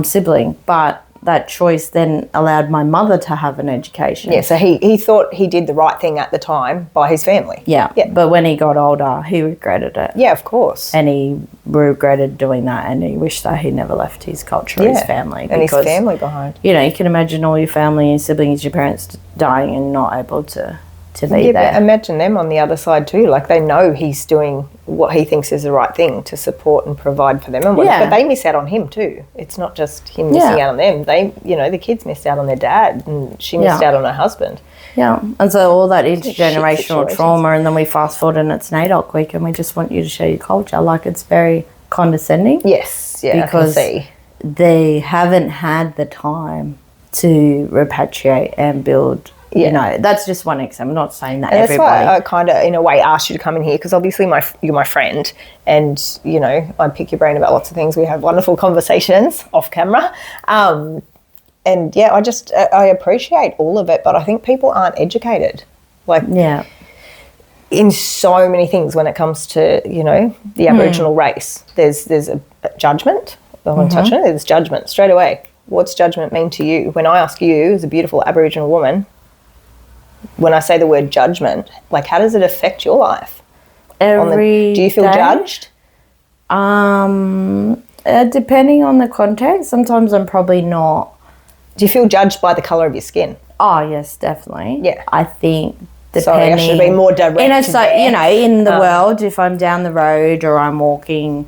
sibling. But that choice then allowed my mother to have an education. Yeah, so he thought he did the right thing at the time by his family. Yeah. But when he got older, he regretted it. Yeah, of course. And he regretted doing that, and he wished that he never left his culture or his family. And his family behind. You know, you can imagine all your family and siblings, your parents dying and not able to be there. But imagine them on the other side too. Like, they know he's doing what he thinks is the right thing to support and provide for them and whatever. But they miss out on him too. It's not just him missing out on them. They, the kids missed out on their dad, and she missed out on her husband. Yeah, and so all that intergenerational trauma, and then we fast forward and it's NAIDOC week and we just want you to show your culture. Like, it's very condescending. Yes, yeah, because I can see. They haven't had the time to repatriate and build. You know, that's just one example. I'm not saying that everybody. That's why I kind of, in a way, asked you to come in here, because obviously you're my friend, and, I pick your brain about lots of things. We have wonderful conversations off camera. And, I appreciate all of it, but I think people aren't educated. Like, in so many things when it comes to, the Aboriginal race. There's a judgment. I want to touch on it. There's judgment straight away. What's judgment mean to you? When I ask you, as a beautiful Aboriginal woman, when I say the word judgment, like, how does it affect your life? Do you feel judged? Depending on the context, sometimes I'm probably not. Do you feel judged by the colour of your skin? Oh, yes, definitely. Yeah. I think depending. Sorry, I should be more direct. In the world, if I'm down the road or I'm walking,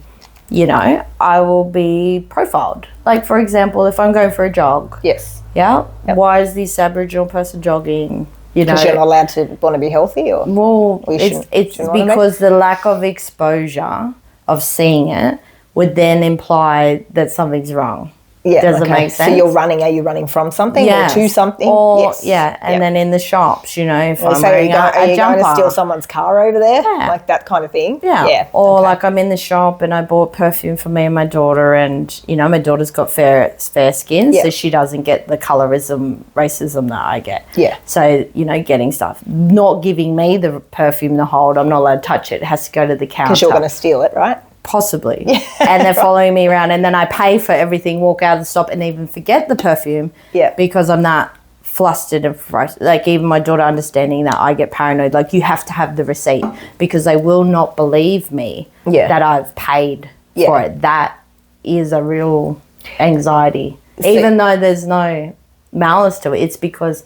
I will be profiled. Like, for example, if I'm going for a jog. Yes. Yeah. Yep. Why is this Aboriginal person jogging? Because you're not allowed to want to be healthy, or? Well, it's because the lack of exposure of seeing it would then imply that something's wrong. Yeah, does it make sense? So you're running. Are you running from something or to something? And then in the shops, if I'm wearing a jumper, are you going to steal someone's car over there? Yeah. Like that kind of thing. Yeah. Or like I'm in the shop and I bought perfume for me and my daughter, and my daughter's got fair skin, so she doesn't get the colorism, racism that I get. Yeah. So getting stuff, not giving me the perfume to hold. I'm not allowed to touch it. It has to go to the counter. Because you're going to steal it, right? Possibly. And they're following me around, and then I pay for everything, walk out of the stop and even forget the perfume because I'm that flustered and frustrated. Like, even my daughter understanding that, I get paranoid. Like, you have to have the receipt, because they will not believe me that I've paid for it. That is a real anxiety. Even though there's no malice to it, it's because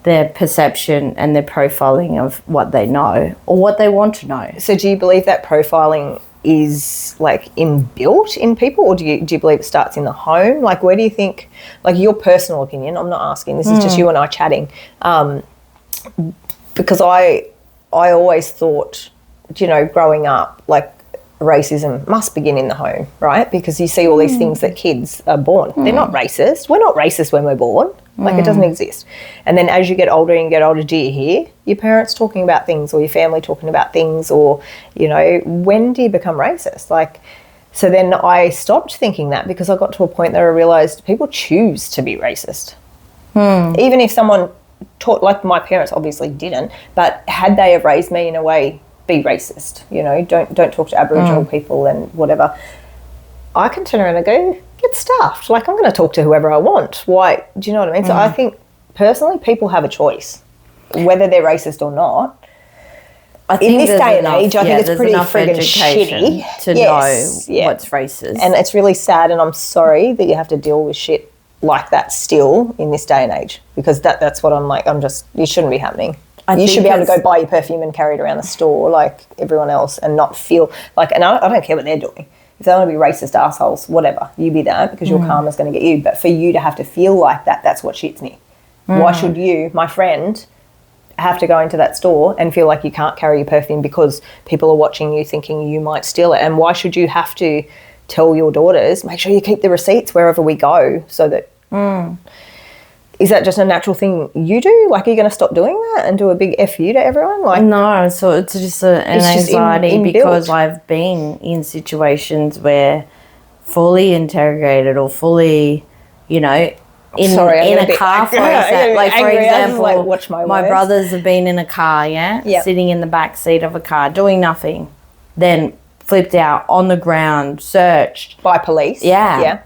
their perception and their profiling of what they know or what they want to know. So do you believe that profiling is like inbuilt in people, or do you believe it starts in the home? Like, where do you think, like, your personal opinion, I'm not asking, this is just you and I chatting, because I always thought, growing up, like, racism must begin in the home, right? Because you see all these things that kids are born. They're not racist. We're not racist when we're born. Like, it doesn't exist. And then as you get older and get older, do you hear your parents talking about things, or your family talking about things, or, when do you become racist? Like, so then I stopped thinking that, because I got to a point that I realised people choose to be racist. Even if someone taught, like my parents obviously didn't, but had they have raised me in a way, be racist, don't talk to Aboriginal people and whatever, I can turn around and go, get stuffed. Like, I'm going to talk to whoever I want. Why? Do you know what I mean? So I think, personally, people have a choice, whether they're racist or not. In this day and age, I think it's pretty friggin' shitty to know what's racist. And it's really sad, and I'm sorry that you have to deal with shit like that still in this day and age, because that's what I'm like. You shouldn't be happening. You should be able to go buy your perfume and carry it around the store like everyone else, and not feel like, and I don't care what they're doing. If they want to be racist assholes, whatever, you be that, because your karma's going to get you. But for you to have to feel like that, that's what shits me. Why should you, my friend, have to go into that store and feel like you can't carry your perfume because people are watching you thinking you might steal it? And why should you have to tell your daughters, make sure you keep the receipts wherever we go, so that... Is that just a natural thing you do? Like, are you going to stop doing that and do a big FU to everyone? Like, no, so it's just an anxiety because I've been in situations where fully interrogated or fully, you know, in a car, for example, watch my brothers have been in a car, sitting in the back seat of a car, doing nothing, then flipped out on the ground, searched. By police? Yeah.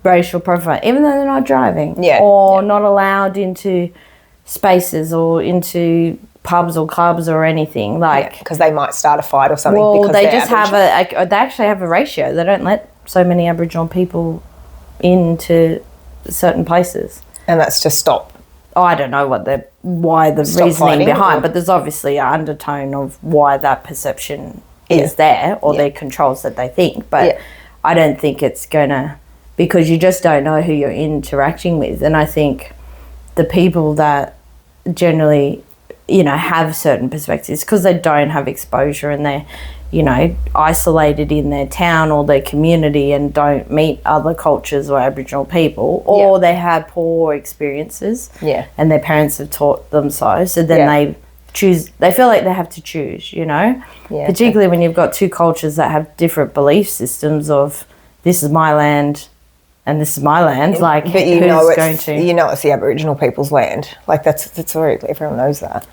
Racial profile, even though they're not driving, or not allowed into spaces or into pubs or clubs or anything, like because they might start a fight or something. Well, they just Aboriginal. They actually have a ratio. They don't let so many Aboriginal people into certain places, and that's to stop. Oh, I don't know why the reasoning behind, but there's obviously an undertone of why that perception is there, or their controls that they think. But I don't think it's gonna. Because you just don't know who you're interacting with. And I think the people that generally, you know, have certain perspectives because they don't have exposure and they're, you know, isolated in their town or their community and don't meet other cultures or Aboriginal people, or they had poor experiences and their parents have taught them so. So then they feel like they have to choose, you know, particularly when you've got two cultures that have different belief systems of this is my land and this is my land, like, but you know it's the Aboriginal people's land. Like, that's where everyone knows that.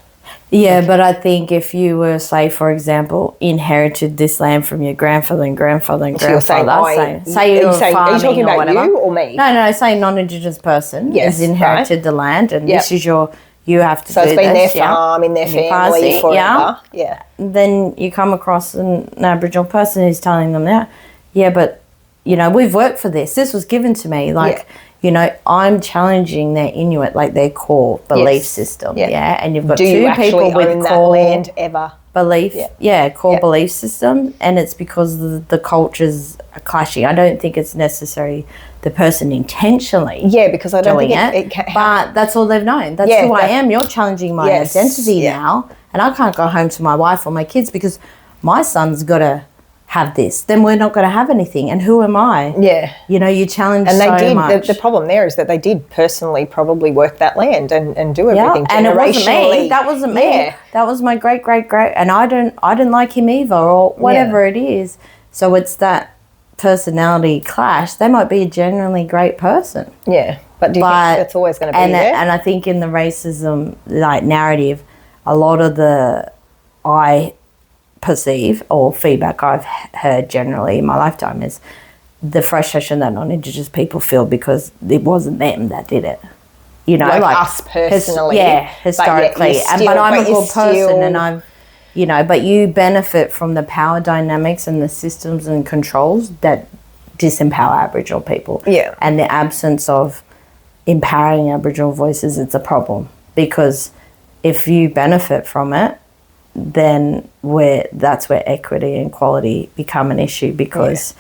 Yeah, but I think if you were, say, for example, inherited this land from your grandfather and grandfather and grandfather, say you're farming, are you talking about you or me? No, say a non-Indigenous person has inherited the land and this is you have to do this. So it's been their farm in their family forever. Yeah. Then you come across an Aboriginal person who's telling them that, but you know, we've worked for this. This was given to me. Like, you know, I'm challenging their Inuit, like their core belief system. Yeah. And you've got two people with core land ever belief. Core belief system. And it's because the cultures are clashing. I don't think it's necessary the person intentionally. Yeah, because I don't think it can. But that's all they've known. That's who I am. You're challenging my identity now. And I can't go home to my wife or my kids because my son's got to have this, then we're not going to have anything. And who am I? Yeah. You know, you challenge and so did, much. The problem there is that they did personally probably work that land and do everything generationally. And it wasn't me. That wasn't me. Yeah. That was my great. And I didn't like him either or whatever it is. So it's that personality clash. They might be a genuinely great person. Yeah. But do you think that's always going to be there? And I think in the racism like narrative, a lot of the perceive or feedback I've heard generally in my lifetime is the frustration that non-Indigenous people feel because it wasn't them that did it. You know, like us personally. Historically. But I'm a good person and I'm, you know, but you benefit from the power dynamics and the systems and controls that disempower Aboriginal people. Yeah. And the absence of empowering Aboriginal voices, it's a problem because if you benefit from it, then that's where equity and equality become an issue because,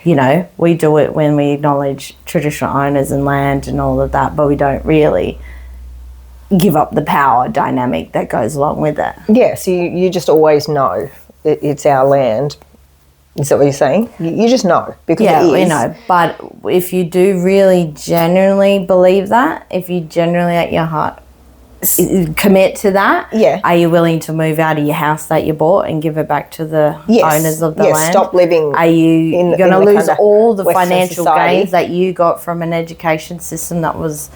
you know, we do it when we acknowledge traditional owners and land and all of that, but we don't really give up the power dynamic that goes along with it. Yeah, so you just always know it's our land. Is that what you're saying? You just know because it is. We know. But if you do really genuinely believe that, if you genuinely at your heart commit to that, are you willing to move out of your house that you bought and give it back to the owners of the land? Stop living. Are you going to lose all the Western financial gains that you got from an education system that was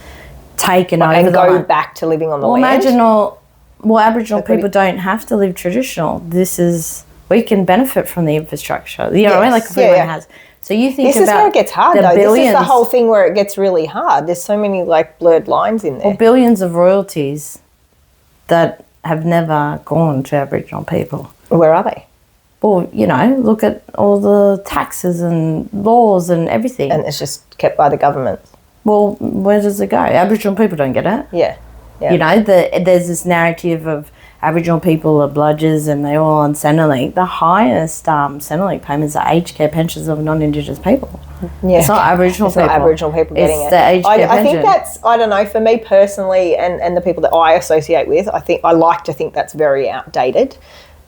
taken over and go back to living on the land? Aboriginal people don't have to live traditional. We can benefit from the infrastructure. You know what I mean? Like everyone has. So you think this about this is where it gets hard, though. This is the whole thing where it gets really hard. There's so many like blurred lines in there. Well, billions of royalties that have never gone to Aboriginal people. Where are they? Well, you know, look at all the taxes and laws and everything. And it's just kept by the government. Well, where does it go? Aboriginal people don't get it. Yeah. You know, there's this narrative of Aboriginal people are bludgers and they're all on Centrelink. The highest Centrelink payments are aged care pensions of non-Indigenous people. Yeah. It's not Aboriginal people. It's not Aboriginal people getting it. The aged care pension. I think that's, I don't know, for me personally and the people that I associate with, I like to think that's very outdated.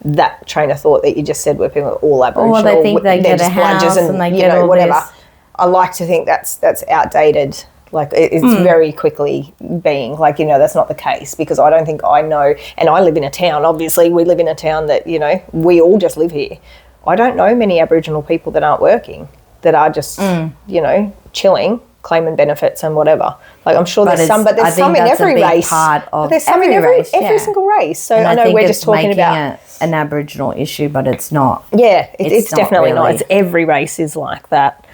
That train of thought that you just said where people are all Aboriginal. Well, they think they get a house and they get all whatever. This. I like to think that's outdated. Like it's very quickly being like, that's not the case, because I don't think I know, and I live in a town, obviously we live in a town that, we all just live here. I don't know many Aboriginal people that aren't working, that are just, chilling, claiming benefits and whatever. Like I'm sure there's some, but there's some in every race. There's some in every single race. So I know we're just talking about an Aboriginal issue, but it's not. Yeah, it's definitely really. Not. It's every race is like that.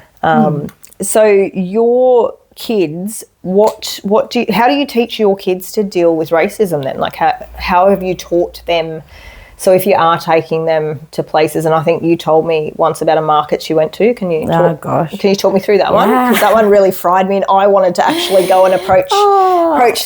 So your kids, how do you teach your kids to deal with racism then? Like how have you taught them? So if you are taking them to places, and I think you told me once about a market you went to, can you talk me through that one? Because that one really fried me, and I wanted to actually go and approach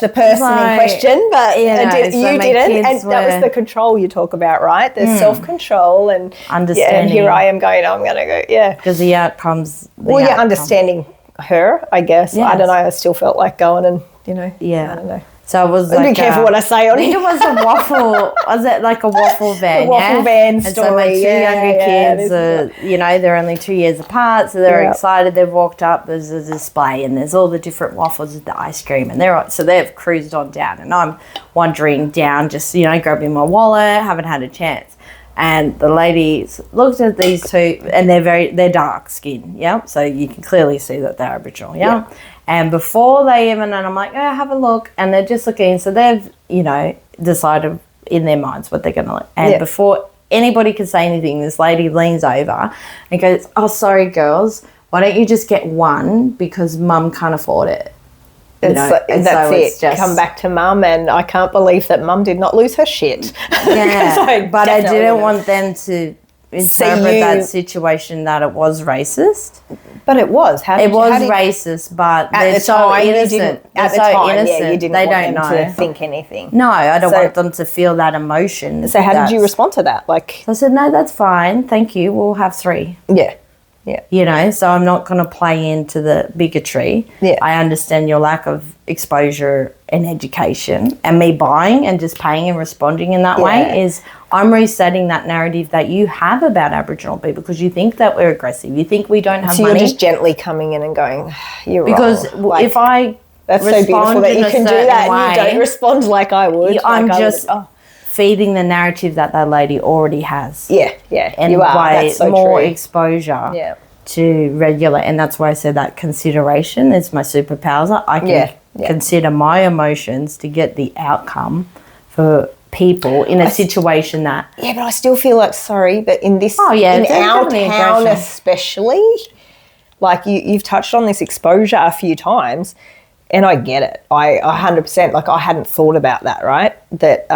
the person in question, but you didn't, and that was the control you talk about, right? The self-control and understanding. And here I am going, I'm going to go, because the outcomes. Understanding her, I guess. Yes. I don't know. I still felt like going and, I don't know. So it was be careful what I say on it. I think it was a waffle. Was it like a waffle van? The waffle van story. And so my two younger kids, they're only 2 years apart, so they're excited. They've walked up. There's a display, and there's all the different waffles with the ice cream, and they've cruised on down, and I'm wandering down, just grabbing my wallet, haven't had a chance. And the ladies looked at these two, and they're dark skinned, so you can clearly see that they're Aboriginal, And before they even, and I'm like, have a look, and they're just looking, so they've, decided in their minds what they're going to look. And before anybody can say anything, this lady leans over and goes, "Oh, sorry, girls, why don't you just get one, because mum can't afford it." That's it. Come back to mum, and I can't believe that mum did not lose her shit. Yeah, but I didn't want them to interpret that situation that it was racist. But it was. It was racist, but they're so innocent. At the time, you didn't they want don't them to think anything. No, I don't want them to feel that emotion. So how did you respond to that? I said, no, that's fine. Thank you. We'll have 3. Yeah. Yeah. So I'm not going to play into the bigotry. Yeah. I understand your lack of exposure and education, and me buying and just paying and responding in that way is I'm resetting that narrative that you have about Aboriginal people, because you think that we're aggressive. You think we don't have money. So you're just gently coming in and going, you're because wrong. If I that's so beautiful that you can do that and you don't respond like I would. I'm just feeding the narrative that lady already has. Yeah. And you are. by that's so more true. Exposure to regulate, and that's why I said that consideration is my superpower. I can consider my emotions to get the outcome for people in a situation that... Yeah, but I still feel like, sorry, but in this... in our town especially, like you've touched on this exposure a few times, and I get it. I 100%, like I hadn't thought about that, right? That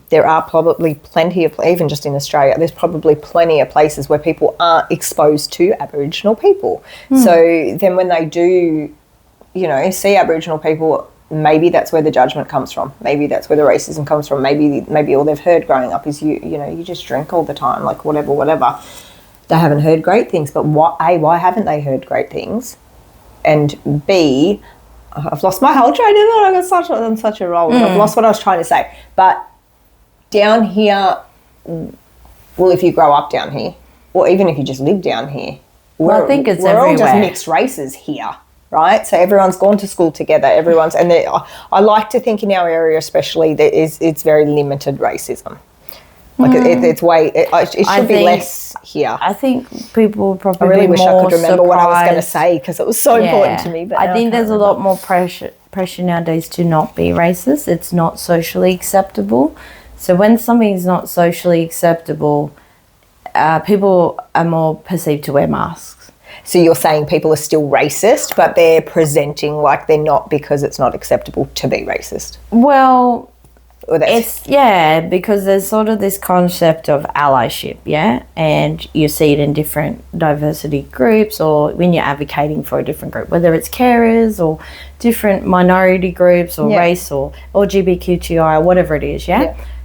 there are probably plenty of, even just in Australia, there's probably plenty of places where people aren't exposed to Aboriginal people. So then when they do, see Aboriginal people, maybe that's where the judgment comes from. Maybe that's where the racism comes from. Maybe all they've heard growing up is you just drink all the time, like whatever. They haven't heard great things, but why haven't they heard great things? And B, I've lost my whole train of thought. I got on such a roll. I've lost what I was trying to say. But down here, well, if you grow up down here, or even if you just live down here, I think it's we're everywhere. all just mixed races here, right? So everyone's gone to school together. I like to think in our area especially that it's very limited racism. Like it should be less here. I think people will probably I really wish I could remember surprised. what I was going to say, because it was so important to me. But I think there's a lot more pressure nowadays to not be racist. It's not socially acceptable. So when something's not socially acceptable, people are more perceived to wear masks. So you're saying people are still racist, but they're presenting like they're not because it's not acceptable to be racist? Well... because there's sort of this concept of allyship, and you see it in different diversity groups, or when you're advocating for a different group, whether it's carers or different minority groups or race or LGBTQI or whatever it is,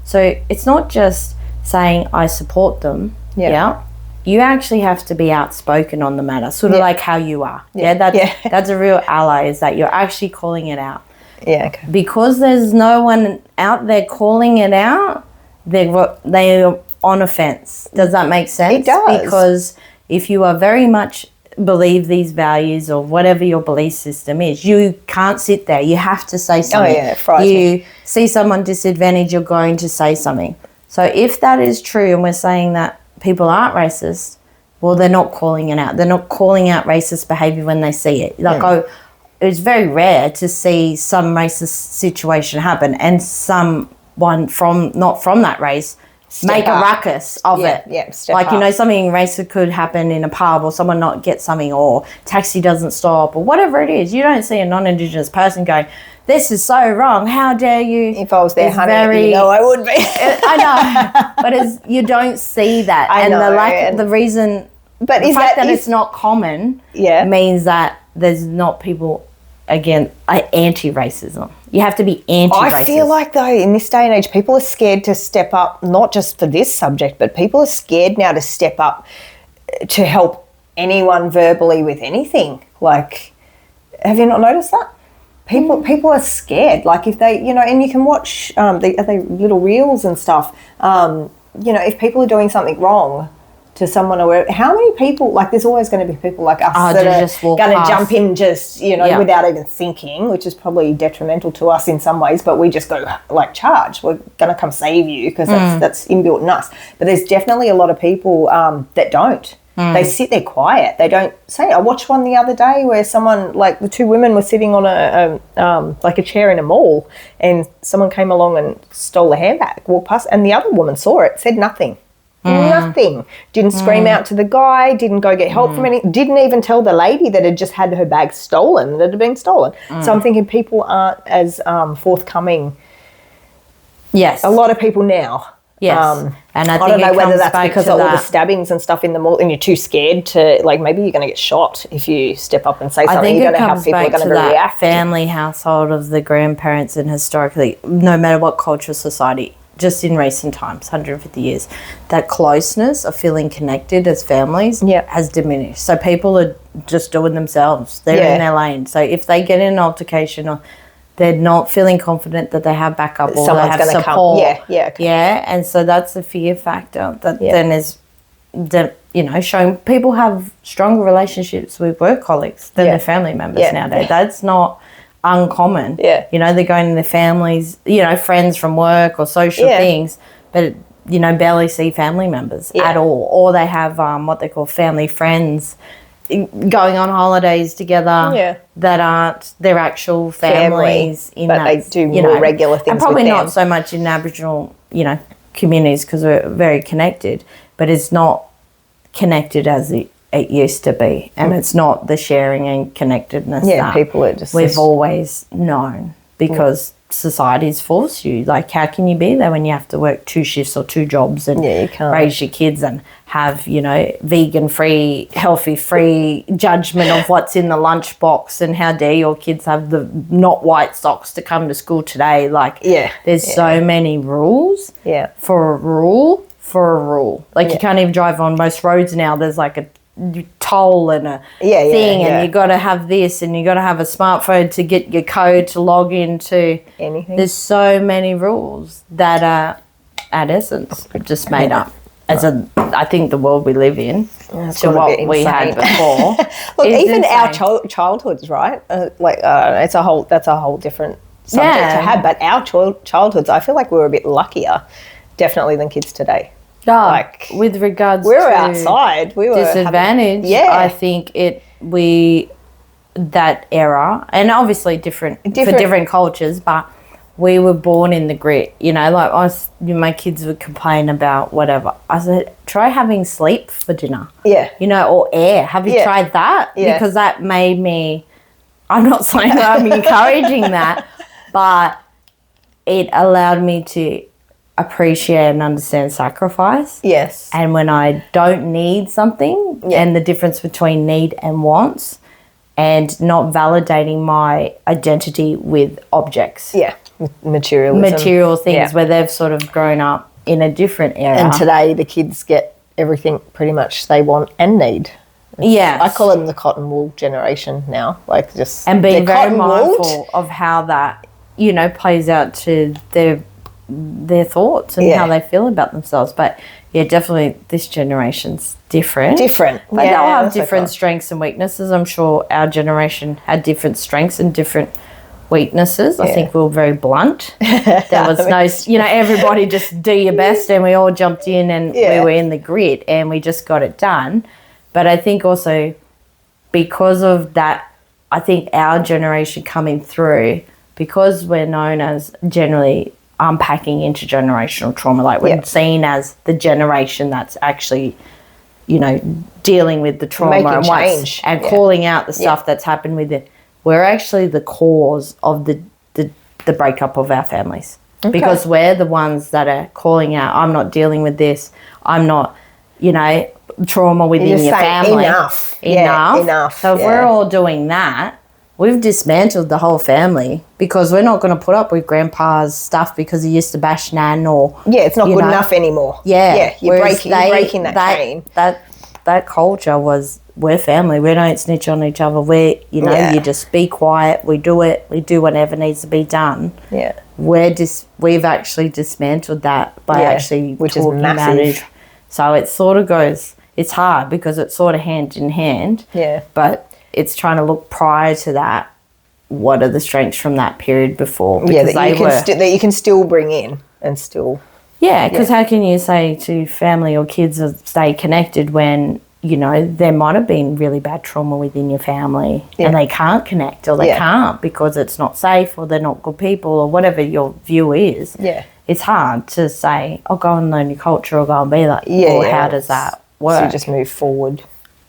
So it's not just saying I support them. Yeah. You actually have to be outspoken on the matter, sort of like how you are. That's a real ally, is that you're actually calling it out. Yeah, okay. Because there's no one out there calling it out, they're on offense. Does that make sense? It does. Because if you are very much believe these values or whatever your belief system is, you can't sit there. You have to say something. Oh, yeah, it frightens me. You see someone disadvantaged, you're going to say something. So if that is true and we're saying that people aren't racist, well, they're not calling it out. They're not calling out racist behaviour when they see it. It's very rare to see some racist situation happen and someone not from that race make a ruckus of it. Yeah, something racist could happen in a pub, or someone not get something, or taxi doesn't stop, or whatever it is. You don't see a non-Indigenous person going, this is so wrong, how dare you? If I was there, honey, I would be. I know, but you don't see that. The reason, but the fact that it's not common means that there's not people, again, anti-racism. You have to be anti-racist. I feel like, though, in this day and age, people are scared to step up, not just for this subject, but people are scared now to step up to help anyone verbally with anything. Like, have you not noticed that? People are scared. Like, if they, and you can watch the little reels and stuff, if people are doing something wrong to someone, or how many people, like, there's always going to be people like us that are going to jump in without even thinking, which is probably detrimental to us in some ways, but we just go, like, charge. We're going to come save you because that's inbuilt in us. But there's definitely a lot of people that don't. They sit there quiet. They don't say. I watched one the other day where someone, like, the two women were sitting on a chair in a mall, and someone came along and stole a handbag, walked past, and the other woman saw it, said nothing. Nothing. Didn't scream out to the guy, didn't go get help from any, didn't even tell the lady that had just had her bag stolen, that had been stolen. So I'm thinking people aren't as forthcoming. Yes. A lot of people now. Yes. And I don't know whether that's because of all the stabbings and stuff in the mall, and you're too scared to, like, maybe you're going to get shot if you step up and say something. I think you don't know how people are going to react. Family household of the grandparents, and historically, no matter what culture, society, just in recent times, 150 years, that closeness of feeling connected as families has diminished. So people are just doing themselves. They're in their lane. So if they get in an altercation, or they're not feeling confident that they have backup, or someone's they have support. Okay. And so that's the fear factor that then is, showing people have stronger relationships with work colleagues than their family members nowadays. That's not uncommon. They're going to their families, friends from work or social things, but barely see family members at all, or they have what they call family friends going on holidays together that aren't their actual families but they do more regular things, and probably with not so much in Aboriginal communities, because we're very connected, but it's not connected as it used to be, and it's not the sharing and connectedness that people are just we've always known, because society's forced you. Like, how can you be there when you have to work 2 shifts or 2 jobs and raise your kids and have vegan-free, healthy-free judgment of what's in the lunchbox, and how dare your kids have the not white socks to come to school today? Like, there's so many rules for a rule. Like, you can't even drive on most roads now. There's like a toll and a thing, and you got to have this, and you got to have a smartphone to get your code to log into anything. There's so many rules that are at essence just made up as I think the world we live in to what we had before. Look, even insane. Our childhoods, right? That's a whole different subject to have. But our childhoods, I feel like we were a bit luckier, definitely, than kids today. With regards we were outside, we were disadvantaged. I think that era, and obviously different for different cultures, but we were born in the grit. My kids would complain about whatever. I said, try having sleep for dinner. Or air. Have you tried that? Because that made me. I'm not saying that I'm encouraging that, but it allowed me to appreciate and understand sacrifice. Yes. And when I don't need something, and the difference between need and wants, and not validating my identity with objects. material things where they've sort of grown up in a different era. And today the kids get everything pretty much they want and need. Yeah, I call them the cotton wool generation now, like just and being very mindful of how that plays out to their thoughts and how they feel about themselves. But yeah, definitely this generation's different, but they'll have different strengths and weaknesses. I'm sure our generation had different strengths and different weaknesses. I think we were very blunt. There was no, everybody just do your best, and we all jumped in and we were in the grit and we just got it done. But I think also because of that, I think our generation coming through, because we're known as generally unpacking intergenerational trauma, like we're seen as the generation that's actually, dealing with the trauma and calling out the stuff that's happened with it. We're actually the cause of the breakup of our families, because we're the ones that are calling out, I'm not dealing with this, I'm not, trauma within your family. Enough. So if we're all doing that, we've dismantled the whole family, because we're not going to put up with grandpa's stuff because he used to bash nan or... Yeah, it's not good enough anymore. Yeah. You're breaking that chain. That culture was, we're family. We don't snitch on each other. You just be quiet. We do it. We do whatever needs to be done. Yeah. We've actually dismantled that by actually which is talking massive. about it. So it sort of goes... It's hard because it's sort of hand in hand. Yeah. But it's trying to look prior to that. What are the strengths from that period before? Because that you can still bring in and still... Yeah, because how can you say to family or kids stay connected when, there might have been really bad trauma within your family and they can't connect, or they can't because it's not safe, or they're not good people, or whatever your view is. Yeah. It's hard to say, oh, go and learn your culture or go and be like, how does that work? So you just move forward.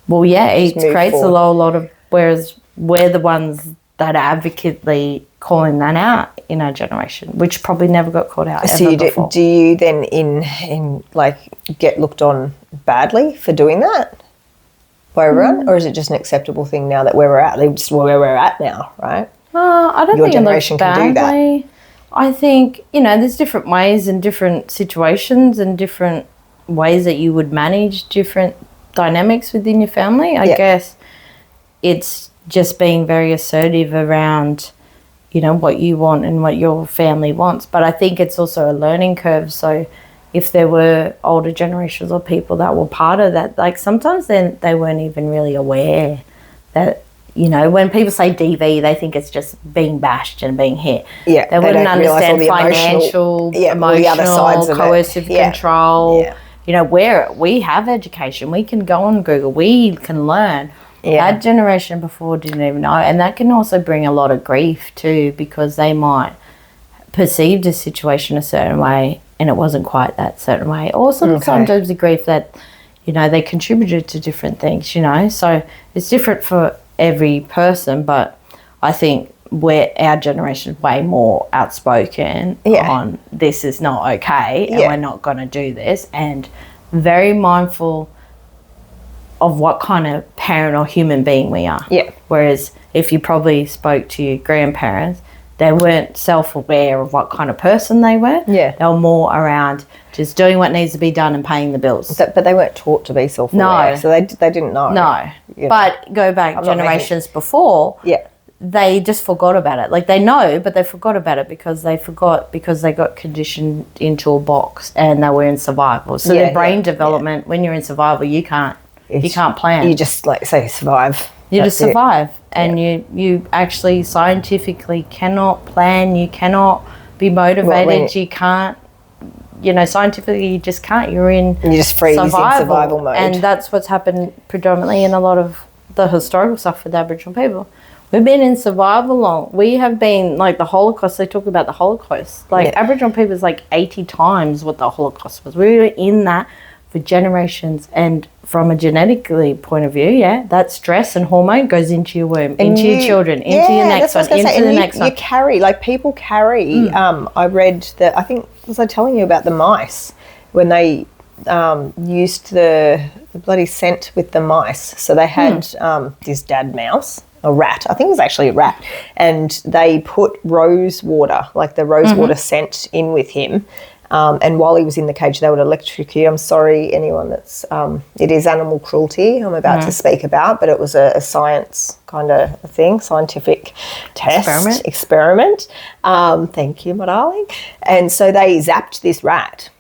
Well, it creates a lot of, whereas we're the ones that are advocately calling that out in our generation, which probably never got called out ever before. Do you then in get looked on badly for doing that by everyone, or is it just an acceptable thing now that where we're at? Just where we're at now, right? I don't Your think generation it looks can do badly. I think there's different ways and different situations and different ways that you would manage different dynamics within your family. I guess it's just being very assertive around, what you want and what your family wants. But I think it's also a learning curve. So if there were older generations or people that were part of that, like sometimes they weren't even really aware that, when people say DV, they think it's just being bashed and being hit. Yeah, they wouldn't understand financial, emotional, coercive control. Yeah. Where we have education, we can go on Google, we can learn. Yeah. That generation before didn't even know. And that can also bring a lot of grief too, because they might perceived a situation a certain way and it wasn't quite that certain way. Or sometimes the grief that, they contributed to different things, So it's different for every person, but I think our generation is way more outspoken on this is not okay and we're not going to do this, and very mindful of what kind of parent or human being we are. Yeah. Whereas if you probably spoke to your grandparents, they weren't self-aware of what kind of person they were. Yeah. They were more around just doing what needs to be done and paying the bills. But they weren't taught to be self-aware. No. So they didn't know. No. But go back generations before, they just forgot about it. Like they know, but they forgot about it because they got conditioned into a box and they were in survival. So their brain development, when you're in survival, you can't plan. You just survive. You just survive, and you actually scientifically cannot plan. You cannot be motivated. You can't. Scientifically, you just can't. You just freeze in survival mode, and that's what's happened predominantly in a lot of the historical stuff with Aboriginal people. We've been in survival long. We have been the Holocaust. They talk about the Holocaust. Aboriginal people is 80 times what the Holocaust was. We were in that for generations, and from a genetically point of view, that stress and hormone goes into your womb, into your children, into your next one, into the next one. You carry, people carry. I read that, I think, was I telling you about the mice when they used the bloody scent with the mice? So they had this dad mouse a rat. I think it was actually a rat. And they put rose water, like the rose water scent, in with him. And while he was in the cage, they would electrocute. I'm sorry, anyone that's... it is animal cruelty I'm about to speak about, but it was a science kind of thing, scientific test. Experiment. Thank you, my darling. And so they zapped this rat.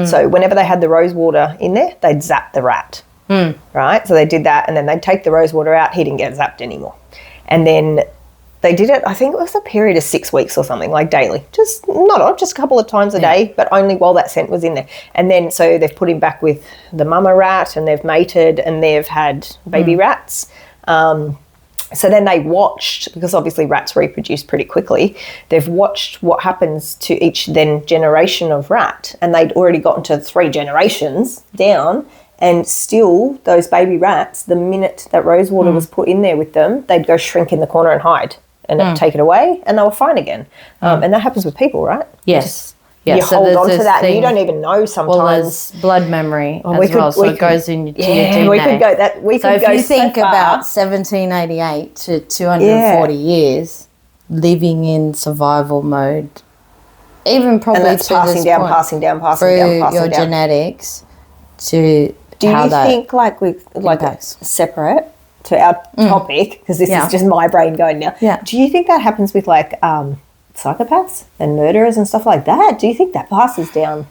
So whenever they had the rose water in there, they'd zap the rat. Right? So they did that, and then they'd take the rose water out. He didn't get zapped anymore. And then... they did it, I think it was a period of 6 weeks or something, like daily. Just a couple of times a day, but only while that scent was in there. And then so they've put him back with the mama rat, and they've mated, and they've had baby rats. So then they watched, because obviously rats reproduce pretty quickly, they've watched what happens to each then generation of rat. And they'd already gotten to 3 generations down. And still, those baby rats, the minute that rose water was put in there with them, they'd go shrink in the corner and hide and take it away, and they were fine again. And that happens with people, right? Yes. You hold on to that, and you don't even know sometimes. Well, there's blood memory as well, so it goes into your DNA. We could go that. We could so go if you think so far. about 1788 to 240 years living in survival mode, even probably and that's to passing this down, point, passing down, through your genetics to do how you that think like with like impacts. separate to our topic, because this is just my brain going now. Yeah. Do you think that happens with like psychopaths and murderers and stuff like that? Do you think that passes down?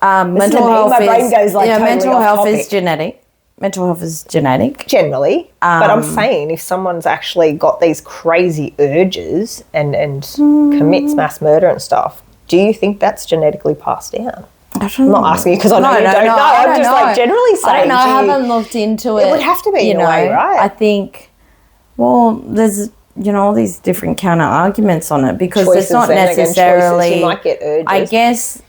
Mental health my brain goes like totally mental off health topic. is genetic. Mental health is genetic. Generally. But I'm saying if someone's actually got these crazy urges and commits mass murder and stuff, do you think that's genetically passed down? I'm not asking you because I know you don't know. I'm just like generally saying. I don't know. I haven't looked into it. It would have to be in a way, right? I think, well, there's, all these different counter arguments on it because choices, it's not necessarily. You might get urges. I guess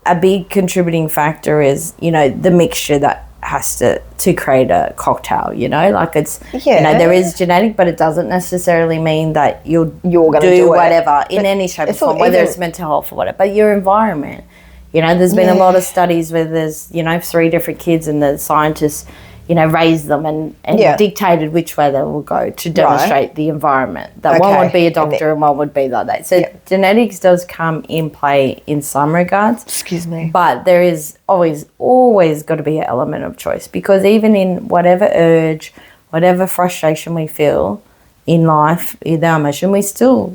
a big contributing factor is, the mixture that has to create a cocktail, like it's, there is genetic, but it doesn't necessarily mean that you're going to do whatever in any shape or form, whether it's mental health or whatever, but your environment. There's been a lot of studies where there's, 3 different kids and the scientists, raised them and dictated which way they will go to demonstrate the environment. That one would be a doctor and one would be like that. So genetics does come in play in some regards. Excuse me. But there is always got to be an element of choice, because even in whatever urge, whatever frustration we feel in life, in our emotion, we still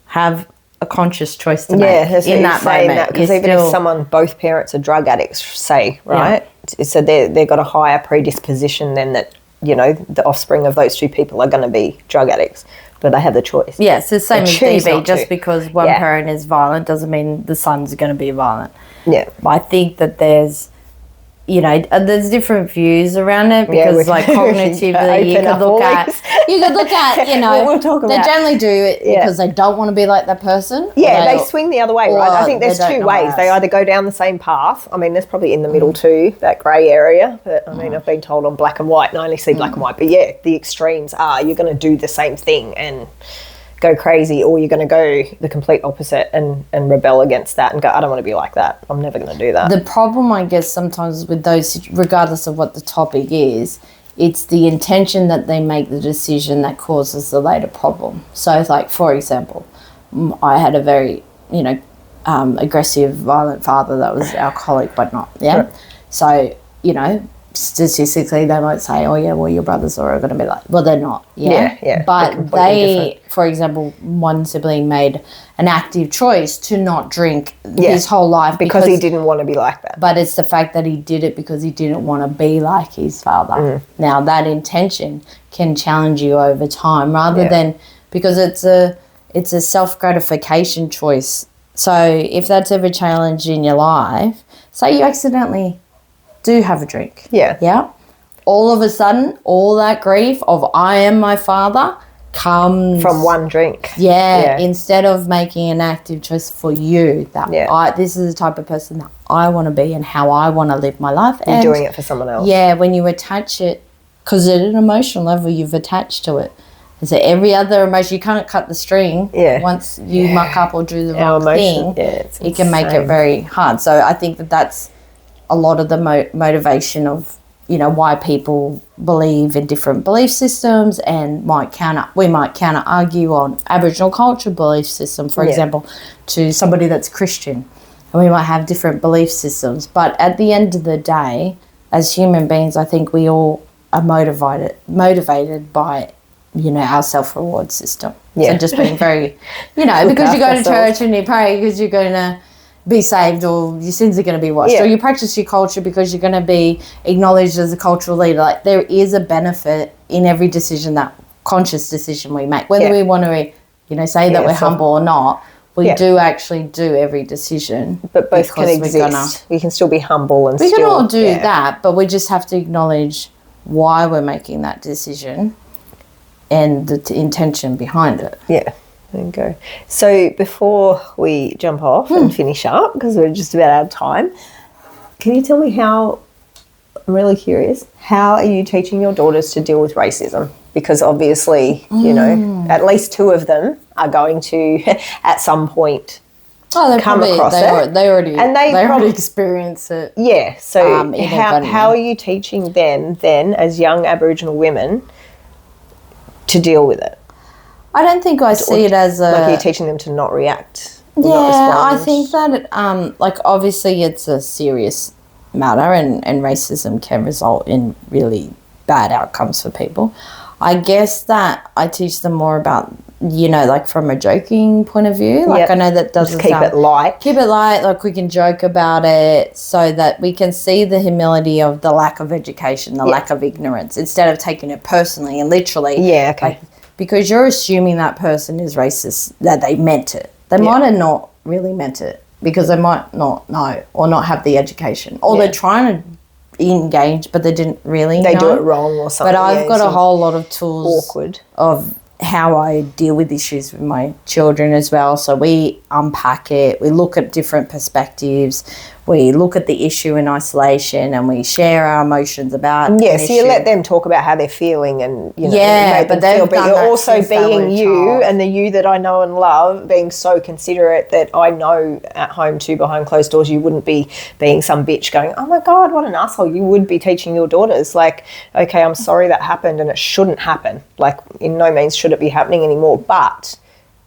have a conscious choice to make in that moment. Because even if both parents are drug addicts, say, right? So they've got a higher predisposition than that, the offspring of those 2 people are going to be drug addicts, but they have the choice. Yeah, it's the same as DV. Just because one parent is violent doesn't mean the son's going to be violent. Yeah. I think that there's, there's different views around it because, cognitively, you could look at, we'll talk about. They generally do it because they don't want to be like that person. Yeah, they swing the other way, right? I think there's 2 ways. They either go down the same path. I mean, there's probably in the middle too, that grey area. But I mean, I've been told on black and white, and I only see black and white. But the extremes are you're going to do the same thing and go crazy, or you're going to go the complete opposite and rebel against that and go, I don't want to be like that. I'm never going to do that. The problem, I guess, sometimes with those, regardless of what the topic is, it's the intention that they make the decision that causes the later problem. So, like, for example, I had a very, aggressive, violent father that was alcoholic, but not, So, statistically they might say, oh yeah, well your brothers are going to be like, well they're not, but they, for example, one sibling made an active choice to not drink his whole life because he didn't want to be like that. But it's the fact that he did it because he didn't want to be like his father. Now that intention can challenge you over time rather than, because it's a self-gratification choice. So if that's ever challenged in your life, say you accidentally do have a drink. Yeah. All of a sudden, all that grief of I am my father comes from one drink. Instead of making an active choice for you that this is the type of person that I want to be and how I want to live my life. You're doing it for someone else. Yeah, when you attach it, because at an emotional level you've attached to it. And so every other emotion, you can't cut the string. Once you muck up or do the wrong thing, it can make it very hard. So I think that that's a lot of the motivation of why people believe in different belief systems, and we might counter argue on Aboriginal culture belief system, for example, to somebody that's Christian, and we might have different belief systems. But at the end of the day, as human beings, I think we all are motivated by, our self-reward system. Yeah. So just being very, because you go to church and you pray because you're going to be saved, or your sins are going to be washed, or you practice your culture because you're going to be acknowledged as a cultural leader. Like, there is a benefit in every conscious decision we make, whether we want to, say that we're humble or not. We do actually do every decision. But both can exist. We can still be humble and we can all do that, but we just have to acknowledge why we're making that decision and the intention behind it. Yeah. There you go. So before we jump off and finish up, because we're just about out of time, can you tell me I'm really curious, how are you teaching your daughters to deal with racism? Because obviously, at least two of them are going to, at some point, come across it. They already experience it. Yeah. So how are you teaching them then, as young Aboriginal women, to deal with it? I don't think I see it as a... Like, you're teaching them to not react. Yeah, I think that, obviously it's a serious matter, and racism can result in really bad outcomes for people. I guess that I teach them more about, from a joking point of view. Like, I know that doesn't keep it light. Keep it light, like we can joke about it so that we can see the humility of the lack of education, the lack of ignorance, instead of taking it personally and literally. Yeah, okay. Because you're assuming that person is racist, that they meant it. They might have not really meant it, because they might not know or not have the education. Or they're trying to engage, but they didn't really know. They do it wrong or something. But I've got a whole lot of tools awkward of how I deal with issues with my children as well. So we unpack it. We look at different perspectives. We look at the issue in isolation, and we share our emotions about so you let them talk about how they're feeling, and but you're also being you, and the you that I know and love, being so considerate that I know at home too, behind closed doors, you wouldn't be being some bitch going, oh my God, what an asshole. You would be teaching your daughters, like, okay, I'm sorry that happened and it shouldn't happen. Like, in no means should it be happening anymore, but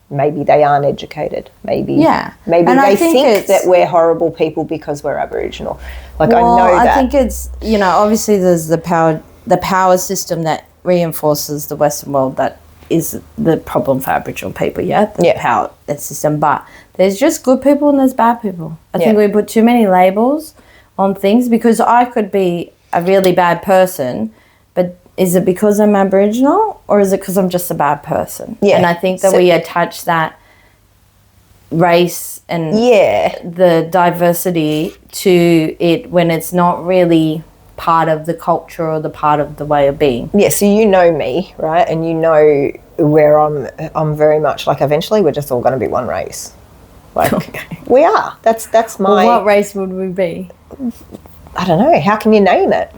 maybe they aren't educated. Maybe they think that we're horrible people because we're Aboriginal. Like, I know that. I think it's, obviously there's the power system that reinforces the Western world that is the problem for Aboriginal people, the power system. But there's just good people and there's bad people. I think we put too many labels on things, because I could be a really bad person, but is it because I'm Aboriginal, or is it because I'm just a bad person? Yeah. And I think that we attach that race and the diversity to it when it's not really part of the culture or the part of the way of being. Yeah, so you know me, right? And you know where I'm very much like, eventually we're just all going to be one race. Like, we are. That's my... Well, what race would we be? I don't know. How can you name it?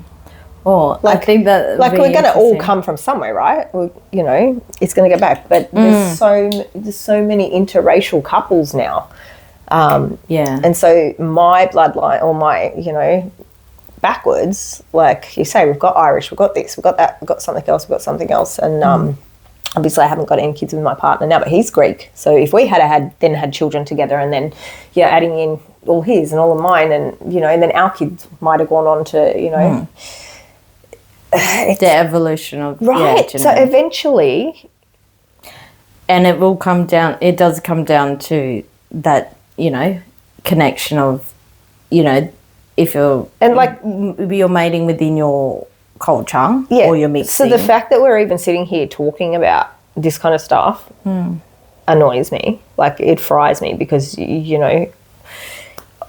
Or I think that we're going to all come from somewhere, right? Well, it's going to go back. But there's so many interracial couples now. And so my bloodline, or my, backwards, like you say, we've got Irish, we've got this, we've got that, we've got something else. And obviously I haven't got any kids with my partner now, but he's Greek. So if we had children together, and then adding in all his and all of mine, and and then our kids might have gone on to the evolution of so eventually, and it does come down to that connection of if you're mating within your culture, or you're mixing. So the fact that we're even sitting here talking about this kind of stuff annoys me. Like, it fries me, because I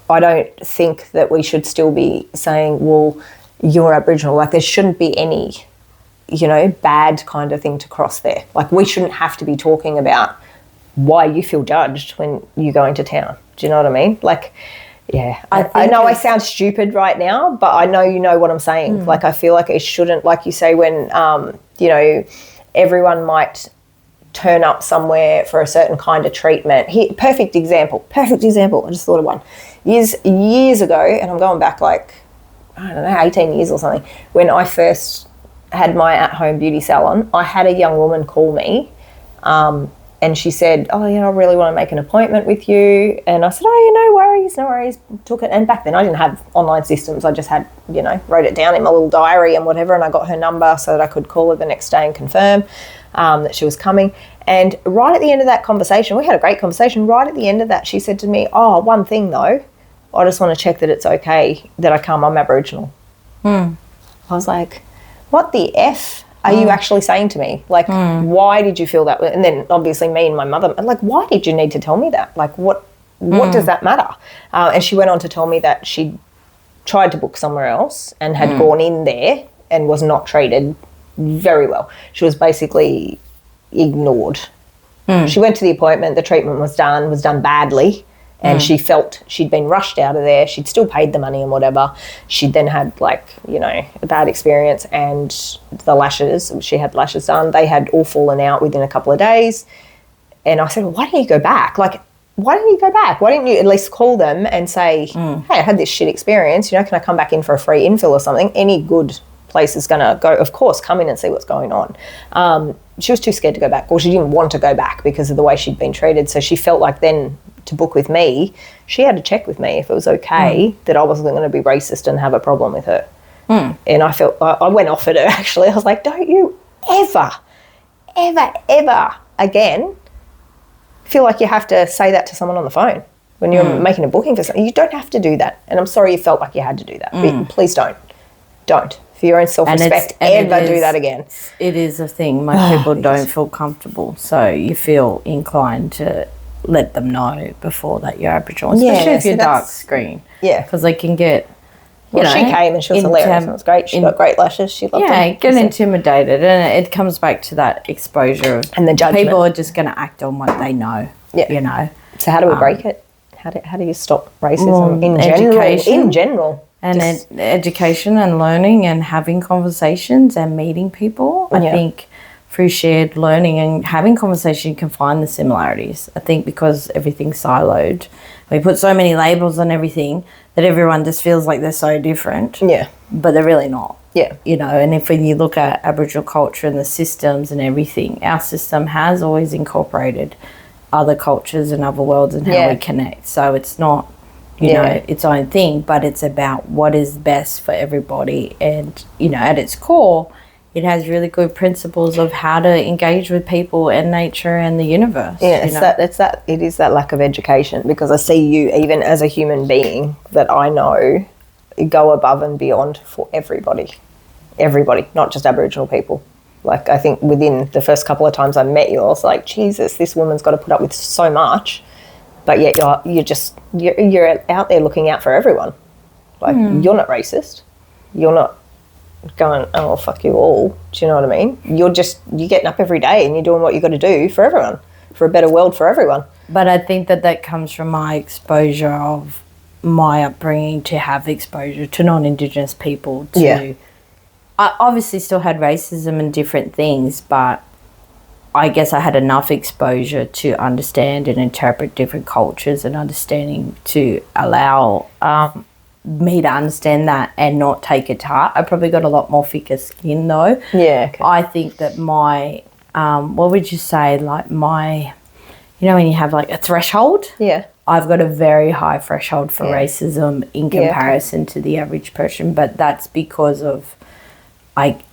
don't think that we should still be saying, well, you're Aboriginal. Like, there shouldn't be any, bad kind of thing to cross there. Like, we shouldn't have to be talking about why you feel judged when you go into town. Do you know what I mean? Like, I know I sound stupid right now, but I know you know what I'm saying. Like, I feel like it shouldn't, like you say, when, everyone might turn up somewhere for a certain kind of treatment. Perfect example. I just thought of one. Years ago, and I'm going back like I don't know, 18 years or something, when I first had my at-home beauty salon, I had a young woman call me, and she said, oh, I really want to make an appointment with you. And I said, no worries. Took it. And back then I didn't have online systems. I just had, wrote it down in my little diary and whatever. And I got her number so that I could call her the next day and confirm that she was coming. And right at the end of that conversation, we had a great conversation. Right at the end of that, she said to me, one thing though, I just want to check that it's okay that I come. I'm Aboriginal. I was like, what the F are you actually saying to me? Like, why did you feel that way? And then obviously me and my mother, like, why did you need to tell me that? Like, what does that matter? And she went on to tell me that she tried to book somewhere else and had gone in there and was not treated very well. She was basically ignored. She went to the appointment, the treatment was done badly. And she felt she'd been rushed out of there. She'd still paid the money and whatever. She'd then had, a bad experience, and the lashes, she had lashes done. They had all fallen out within a couple of days. And I said, well, why don't you go back? Like, why don't you go back? Why don't you at least call them and say, hey, I had this shit experience. Can I come back in for a free infill or something? Any good place is going to go, of course, come in and see what's going on. She was too scared to go back, or she didn't want to go back because of the way she'd been treated. So she felt like then to book with me, she had to check with me if it was okay that I wasn't going to be racist and have a problem with her. And I went off at her, actually. I was like, don't you ever again feel like you have to say that to someone on the phone when you're making a booking for something. You don't have to do that. And I'm sorry you felt like you had to do that. But please don't. For your own self-respect, ever do that again. It is a thing. Most people don't feel comfortable. So you feel inclined to let them know before that you're Aboriginal, especially if you're dark screen. Yeah. Because they can get, she came and she was hilarious. It was great. She got great lashes. She loved them. Yeah, get intimidated. And it comes back to that exposure of, and the judgment. People are just going to act on what they know, So how do we break it? How do you stop racism in general? And education and learning and having conversations and meeting people. I think through shared learning and having conversation, you can find the similarities. I think because everything's siloed, we put so many labels on everything that everyone just feels like they're so different. Yeah. But they're really not. Yeah. And when you look at Aboriginal culture and the systems and everything, our system has always incorporated other cultures and other worlds and how we connect. So it's not, its own thing, but it's about what is best for everybody. And, at its core, it has really good principles of how to engage with people and nature and the universe. Yeah, it is that lack of education, because I see you, even as a human being that I know, go above and beyond for everybody, not just Aboriginal people. Like, I think within the first couple of times I met you, I was like, Jesus, this woman's got to put up with so much. But yet you're out there looking out for everyone. Like, you're not racist. You're not going, oh, fuck you all. Do you know what I mean? You're getting up every day and you're doing what you got to do for everyone, for a better world for everyone. But I think that comes from my exposure of my upbringing, to have exposure to non-Indigenous people. I obviously still had racism and different things, but I guess I had enough exposure to understand and interpret different cultures, and understanding to allow me to understand that and not take it to heart. I probably got a lot more thicker skin though. Yeah. Okay. I think that my, what would you say, like my, when you have like a threshold? Yeah. I've got a very high threshold for racism in comparison to the average person, but that's because of,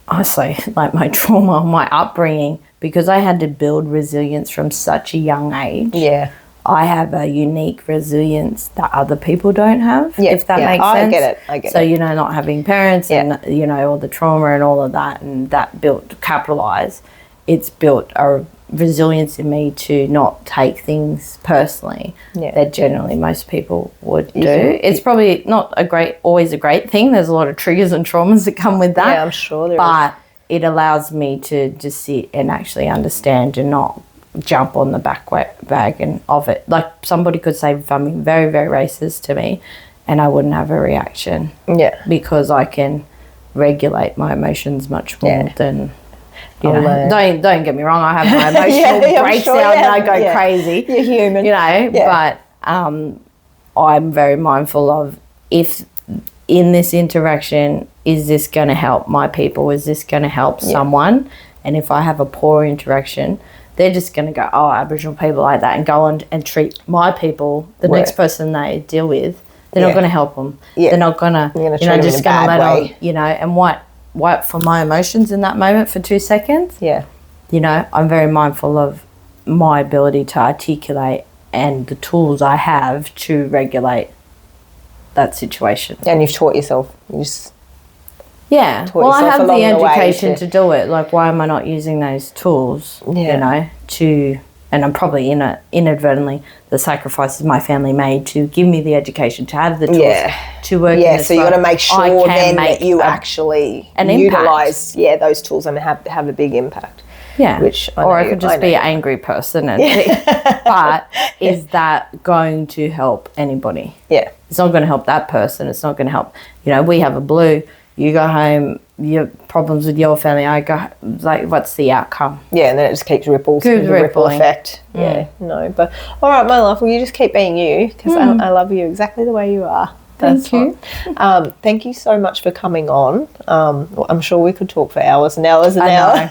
honestly, like my trauma, my upbringing, because I had to build resilience from such a young age. Yeah. I have a unique resilience that other people don't have, if that makes sense. I get it. So, not having parents and, all the trauma and all of that, and that capitalize, it's built a resilience in me to not take things personally that generally most people would do. It's probably not always a great thing. There's a lot of triggers and traumas that come with that. Yeah, I'm sure there is. But it allows me to just sit and actually understand and not jump on the bandwagon of it. Like, somebody could say something very, very racist to me and I wouldn't have a reaction. Yeah. Because I can regulate my emotions much more than... don't get me wrong, I have my emotional breakdown and I go crazy. You're human. But I'm very mindful of, if in this interaction, is this going to help my people? Is this going to help someone? And if I have a poor interaction, they're just going to go, oh, Aboriginal people like that, and go on and treat my people, the next person they deal with, they're not going to help them. Yeah. They're not going to, just going to let them, and wipe for my emotions in that moment for 2 seconds. Yeah. I'm very mindful of my ability to articulate and the tools I have to regulate that situation. And you've taught yourself. Well, I have the education to do it. Like, why am I not using those tools, and I'm probably inadvertently, the sacrifices my family made to give me the education to have the tools to work in this. So you got to make sure then that you actually utilise those tools and have a big impact. Yeah, I could just be an angry person. But is that going to help anybody? Yeah. It's not going to help that person. It's not going to help. We have a blue. You go home, your problems with your family, I go, like, what's the outcome? Yeah, and then it just keeps ripple effect. Yeah, no. But, all right, my love, well, you just keep being you, because I love you exactly the way you are. Thank you. Thank you so much for coming on. I'm sure we could talk for hours and hours and hours.